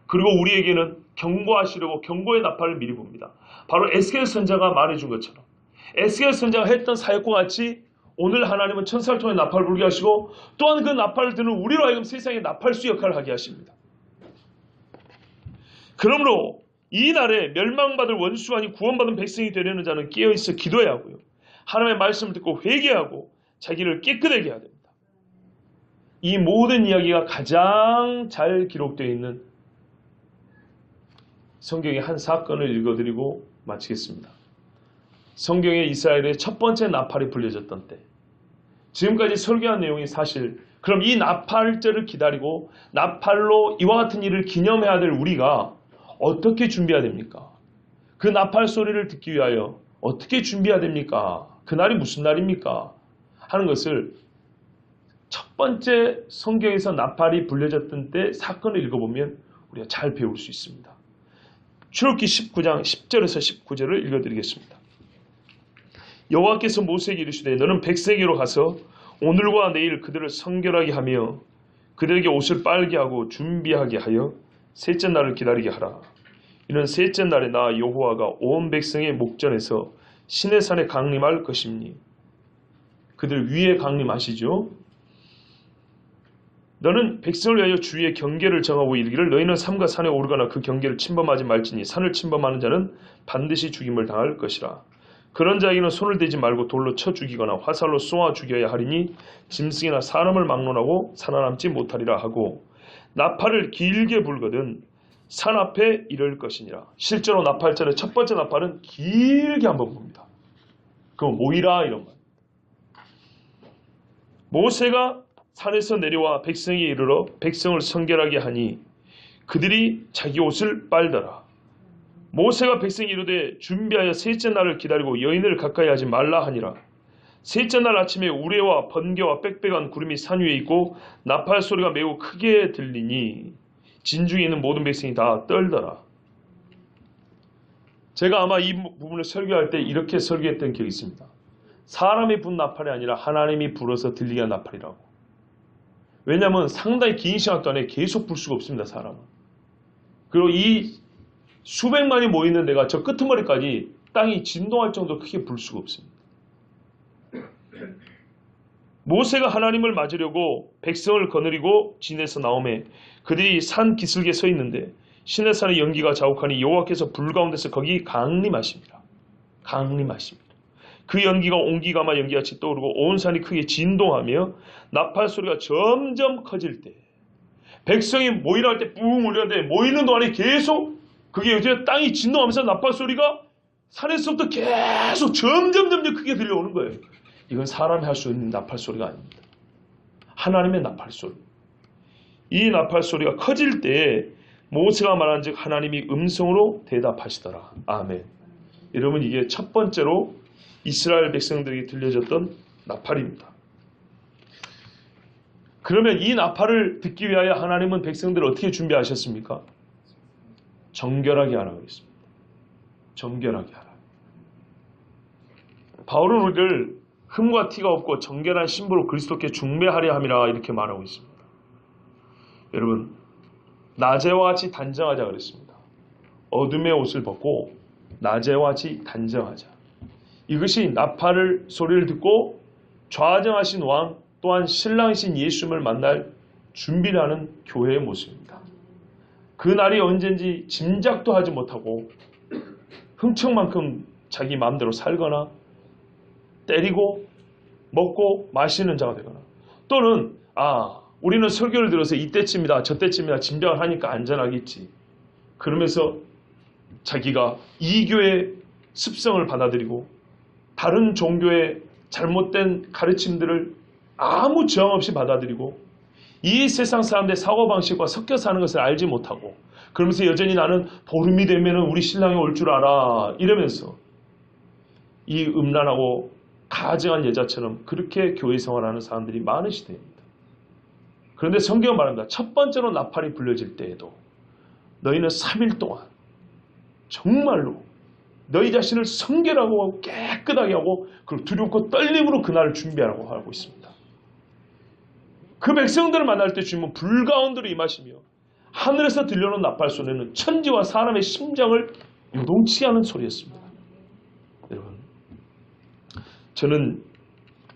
그리고 우리에게는 경고하시려고 경고의 나팔을 미리 봅니다. 바로 에스겔 선자가 말해준 것처럼 에스겔 선자가 했던 사역과 같이 오늘 하나님은 천사를 통해 나팔을 불게 하시고 또한 그 나팔을 드는 우리로 하여금 세상의 나팔수 역할을 하게 하십니다. 그러므로 이 날에 멸망받을 원수가 아닌 구원받은 백성이 되려는 자는 깨어있어 기도해야 하고요. 하나님의 말씀을 듣고 회개하고 자기를 깨끗하게 해야 됩니다. 이 모든 이야기가 가장 잘 기록되어 있는 성경의 한 사건을 읽어드리고 마치겠습니다. 성경에 이스라엘의 첫 번째 나팔이 불려졌던 때, 지금까지 설교한 내용이 사실, 그럼 이 나팔절을 기다리고 나팔로 이와 같은 일을 기념해야 될 우리가 어떻게 준비해야 됩니까? 그 나팔 소리를 듣기 위하여 어떻게 준비해야 됩니까? 그날이 무슨 날입니까? 하는 것을 첫 번째 성경에서 나팔이 불려졌던 때 사건을 읽어보면 우리가 잘 배울 수 있습니다. 출애굽기 19장 10절에서 19절을 읽어드리겠습니다. 여호와께서 모세에게 이르시되 너는 백성에게로 가서 오늘과 내일 그들을 성결하게 하며 그들에게 옷을 빨게 하고 준비하게 하여 셋째 날을 기다리게 하라. 이는 셋째 날에 나 여호와가 온 백성의 목전에서 시내산에 강림할 것임니. 그들 위에 강림하시죠. 너는 백성을 위하여 주위의 경계를 정하고 이르기를 너희는 삼가 산에 오르거나 그 경계를 침범하지 말지니 산을 침범하는 자는 반드시 죽임을 당할 것이라. 그런 자에게는 손을 대지 말고 돌로 쳐 죽이거나 화살로 쏘아 죽여야 하리니 짐승이나 사람을 막론하고 살아남지 못하리라 하고 나팔을 길게 불거든 산 앞에 이를 것이니라. 실제로 나팔절의 첫 번째 나팔은 길게 한번 봅니다. 그거 모이라 이런 말. 모세가 산에서 내려와 백성에 이르러 백성을 성결하게 하니 그들이 자기 옷을 빨더라. 모세가 백성이 이르되 준비하여 셋째 날을 기다리고 여인을 가까이 하지 말라 하니라. 셋째 날 아침에 우레와 번개와 빽빽한 구름이 산 위에 있고 나팔 소리가 매우 크게 들리니 진중에 있는 모든 백성이 다 떨더라. 제가 아마 이 부분을 설교할 때 이렇게 설교했던 기억이 있습니다. 사람이 분 나팔이 아니라 하나님이 불어서 들리게 한 나팔이라고. 왜냐하면 상당히 긴 시간 동안에 계속 불 수가 없습니다. 사람은. 그리고 이 수백만이 모이는 데가 저 끄트머리까지 땅이 진동할 정도로 크게 불 수가 없습니다. 모세가 하나님을 맞으려고 백성을 거느리고 진에서 나오매 그들이 산 기슭에 서 있는데 시내산의 연기가 자욱하니 여호와께서 불 가운데서 거기 강림하십니다. 강림하십니다. 그 연기가 온기가마 연기같이 떠오르고 온 산이 크게 진동하며 나팔 소리가 점점 커질 때 백성이 모이라 할 때 뿡 울렸는데 모이는 동안에 계속 그게 이제 땅이 진동하면서 나팔 소리가 산에서부터 계속 점점 크게 들려오는 거예요. 이건 사람이 할 수 있는 나팔 소리가 아닙니다. 하나님의 나팔 소리. 이 나팔 소리가 커질 때 모세가 말한 즉 하나님이 음성으로 대답하시더라. 아멘. 여러분 이게 첫 번째로 이스라엘 백성들에게 들려졌던 나팔입니다. 그러면 이 나팔을 듣기 위하여 하나님은 백성들을 어떻게 준비하셨습니까? 정결하게 하라고 했습니다. 정결하게 하라. 바울은 우리를 흠과 티가 없고 정결한 신부로 그리스도께 중매하려 함이라 이렇게 말하고 있습니다. 여러분 낮에와 같이 단정하자 그랬습니다. 어둠의 옷을 벗고 낮에와 같이 단정하자. 이것이 나팔을 소리를 듣고 좌정하신 왕 또한 신랑이신 예수님을 만날 준비를 하는 교회의 모습입니다. 그 날이 언젠지 짐작도 하지 못하고 흥청만큼 자기 마음대로 살거나 때리고 먹고 마시는 자가 되거나 또는 우리는 설교를 들어서 이때쯤이다 저때쯤이다 짐작을 하니까 안전하겠지 그러면서 자기가 이 교회의 습성을 받아들이고 다른 종교의 잘못된 가르침들을 아무 저항 없이 받아들이고 이 세상 사람들의 사고방식과 섞여 사는 것을 알지 못하고 그러면서 여전히 나는 보름이 되면 우리 신랑이 올 줄 알아 이러면서 이 음란하고 가증한 여자처럼 그렇게 교회 생활하는 사람들이 많은 시대입니다. 그런데 성경은 말합니다. 첫 번째로 나팔이 불려질 때에도 너희는 3일 동안 정말로 너희 자신을 성결하고 하고 깨끗하게 하고 그리고 두렵고 떨림으로 그날을 준비하라고 하고 있습니다. 그 백성들을 만날 때 주님은 불 가운데로 임하시며 하늘에서 들려오는 나팔 소리는 천지와 사람의 심장을 요동치게 하는 소리였습니다. 여러분, 저는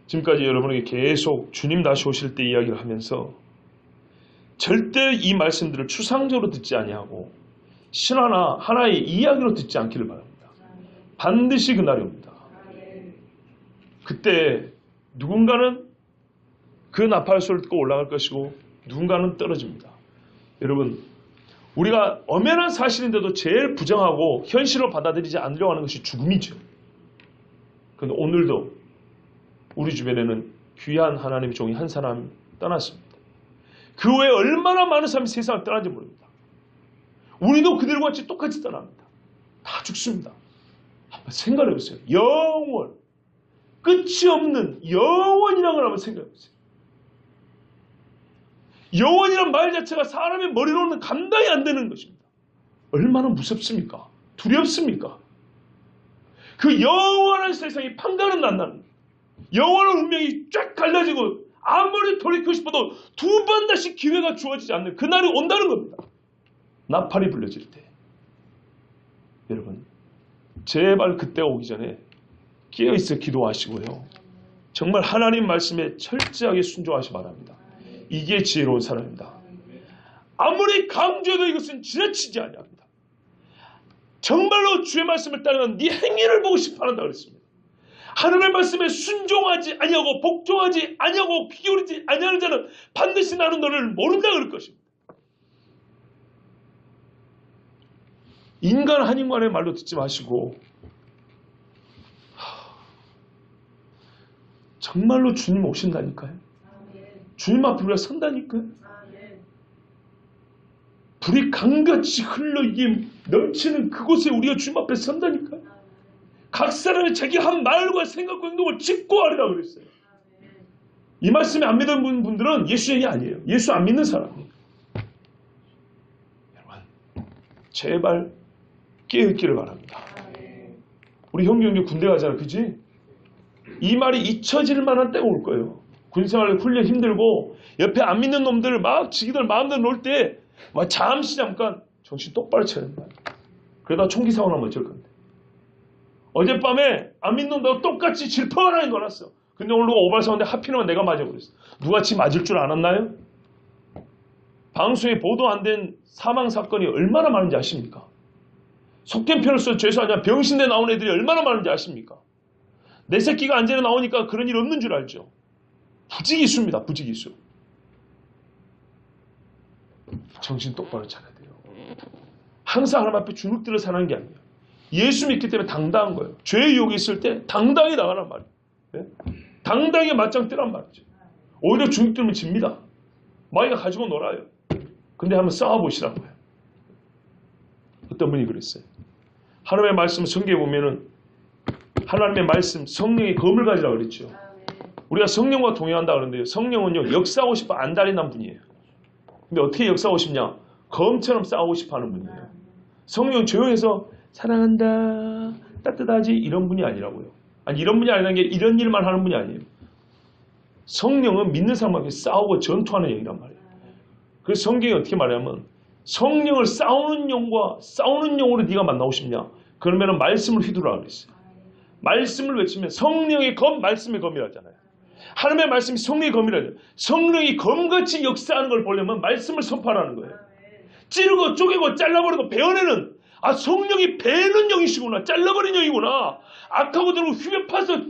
지금까지 여러분에게 계속 주님 다시 오실 때 이야기를 하면서 절대 이 말씀들을 추상적으로 듣지 아니하고 신화나 하나의 이야기로 듣지 않기를 바랍니다. 반드시 그날이 옵니다. 그때 누군가는 그 나팔 소리를 듣고 올라갈 것이고 누군가는 떨어집니다. 여러분, 우리가 엄연한 사실인데도 제일 부정하고 현실로 받아들이지 않으려고 하는 것이 죽음이죠. 그런데 오늘도 우리 주변에는 귀한 하나님의 종이 한 사람 떠났습니다. 그 외에 얼마나 많은 사람이 세상을 떠난지 모릅니다. 우리도 그들과 같이 똑같이 떠납니다. 다 죽습니다. 한번 생각해 보세요. 영원, 끝이 없는 영원이라는 걸 한번 생각해 보세요. 영원이란 말 자체가 사람의 머리로는 감당이 안 되는 것입니다. 얼마나 무섭습니까? 두렵습니까? 그 영원한 세상이 판가름 난다는 거예요. 영원한 운명이 쫙 갈라지고 아무리 돌이키고 싶어도 두 번 다시 기회가 주어지지 않는 그날이 온다는 겁니다. 나팔이 불려질 때. 여러분, 제발 그때 오기 전에 깨어있어 기도하시고요. 정말 하나님 말씀에 철저하게 순종하시 바랍니다. 이게 지혜로운 사람입니다. 아무리 강조해도 이것은 지나치지 아니합니다. 정말로 주의 말씀을 따르면 네 행위를 보고 싶어한다 그랬습니다. 하나님의 말씀에 순종하지 아니하고 복종하지 아니하고 귀 기울이지 아니하는 자는 반드시 나는 너를 모른다 그럴 것입니다. 인간 한 인간의 말로 듣지 마시고 정말로 주님 오신다니까요. 주님 앞에 우리가 선다니까요. 불이 강같이 흘러 이게 넘치는 그곳에 우리가 주님 앞에 선다니까요. 각 사람이 자기 한 말과 생각과 행동을 짚고 하리라 그랬어요. 이 말씀에 안 믿는 분들은 예수 얘기 아니에요. 예수 안 믿는 사람이에요. 여러분, 제발 깨어있기를 바랍니다. 우리 형제 군대 가잖아, 그지? 이 말이 잊혀질 만한 때가 올 거예요. 군생활 훈련 힘들고 옆에 안 믿는 놈들 막 지기들 마음대로 놀 때 잠깐 정신 똑바로 차야 된다. 그러다 총기 사고 나면 어쩔 건데. 어젯밤에 안 믿는 놈도 똑같이 질퍽을 하는 거놨어. 근데 오늘 누가 오발 사는데 하필이면 내가 맞아버렸어. 누가 지 맞을 줄 알았나요? 방송에 보도 안 된 사망 사건이 얼마나 많은지 아십니까? 속된 편을 써 죄송하지만 병신대 나온 애들이 얼마나 많은지 아십니까? 내 새끼가 안전에 나오니까 그런 일 없는 줄 알죠. 부지기수입니다. 부지기수. 정신 똑바로 차려야 돼요. 항상 하나님 앞에 주눅들어 사는 게 아니에요. 예수 믿기 때문에 당당한 거예요. 죄의 유혹이 있을 때 당당히 나가란 말이에요. 네? 당당히 맞짱 뜨란 말이죠. 오히려 주눅들면 집니다. 마이가 가지고 놀아요. 근데 한번 싸워보시라고요. 어떤 분이 그랬어요. 하나님의 말씀 성경에 보면은 하나님의 말씀 성령의 검을 가지라고 그랬죠. 우리가 성령과 동행한다 그러는데요. 성령은요, 역사하고 싶어 안달이난 분이에요. 근데 어떻게 역사하고 싶냐? 검처럼 싸우고 싶어 하는 분이에요. 성령은 조용해서 사랑한다, 따뜻하지 이런 분이 아니라고요. 아니 이런 분이 아니라는 게 이런 일만 하는 분이 아니에요. 성령은 믿는 사람에게 싸우고 전투하는 영이란 말이에요. 그래서 성경이 어떻게 말하냐면 성령을 싸우는 영과 싸우는 영으로 네가 만나고 싶냐? 그러면 말씀을 휘두르라 그랬어요. 말씀을 외치면 성령의 검, 말씀의 검이라잖아요. 하나님의 말씀이 성령의 검이라잖아요. 성령이 검같이 역사하는 걸 보려면 말씀을 선포하라는 거예요. 찌르고 쪼개고 잘라버리고 베어내는 성령이 베는 영이시구나. 잘라버린 영이구나. 악하고 들고 휘벼 파서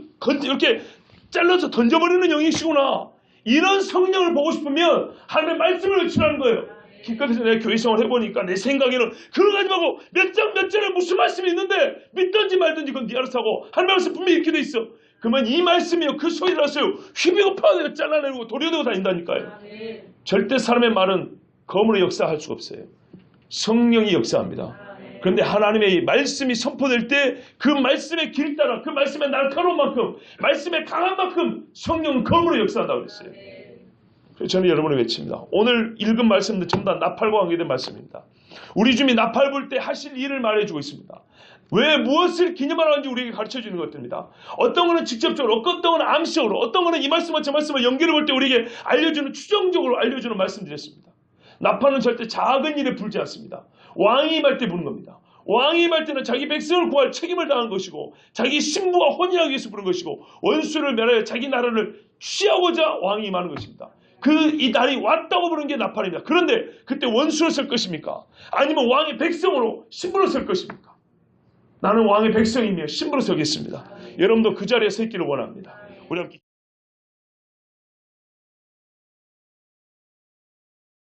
이렇게 잘라서 던져버리는 영이시구나. 이런 성령을 보고 싶으면 하나님의 말씀을 외치라는 거예요. 기껏해서 내가 교회 생활을 해보니까 내 생각에는 그런 거 하지 말고 몇 장 몇 절에 무슨 말씀이 있는데 믿든지 말든지 그건 네 알아서 하고 하나님 말씀 분명히 이렇게 돼 있어. 그러면 이 말씀이요 그 소리를 하세요. 휘비고 파내고 잘라내고 도려내고 다닌다니까요. 절대 사람의 말은 검으로 역사할 수가 없어요. 성령이 역사합니다. 그런데 하나님의 말씀이 선포될 때 그 말씀의 길 따라 그 말씀의 날카로운 만큼 말씀의 강한 만큼 성령은 검으로 역사한다고 그랬어요. 그래서 저는 여러분을 외칩니다. 오늘 읽은 말씀도 전부 다 나팔과 관계된 말씀입니다. 우리 주님이 나팔 불 때 하실 일을 말해주고 있습니다. 왜 무엇을 기념하는지 우리에게 가르쳐주는 것들입니다. 어떤 거는 직접적으로, 어떤 거는 암시적으로, 어떤 거는 이 말씀과 저 말씀을 연결해 볼 때 우리에게 알려주는, 추정적으로 알려주는 말씀드렸습니다. 나팔은 절대 작은 일에 불지 않습니다. 왕이 임할 때 부는 겁니다. 왕이 임할 때는 자기 백성을 구할 책임을 다하는 것이고 자기 신부와 혼인하기 위해서 부른 것이고 원수를 멸하여 자기 나라를 취하고자 왕이 임하는 것입니다. 이 날이 왔다고 부르는 게 나팔입니다. 그런데 그때 원수로 설 것입니까? 아니면 왕의 백성으로 신부로 설 것입니까? 나는 왕의 백성이며 신부로 서겠습니다. 여러분도 그 자리에 서 있기를 원합니다. 우리 함께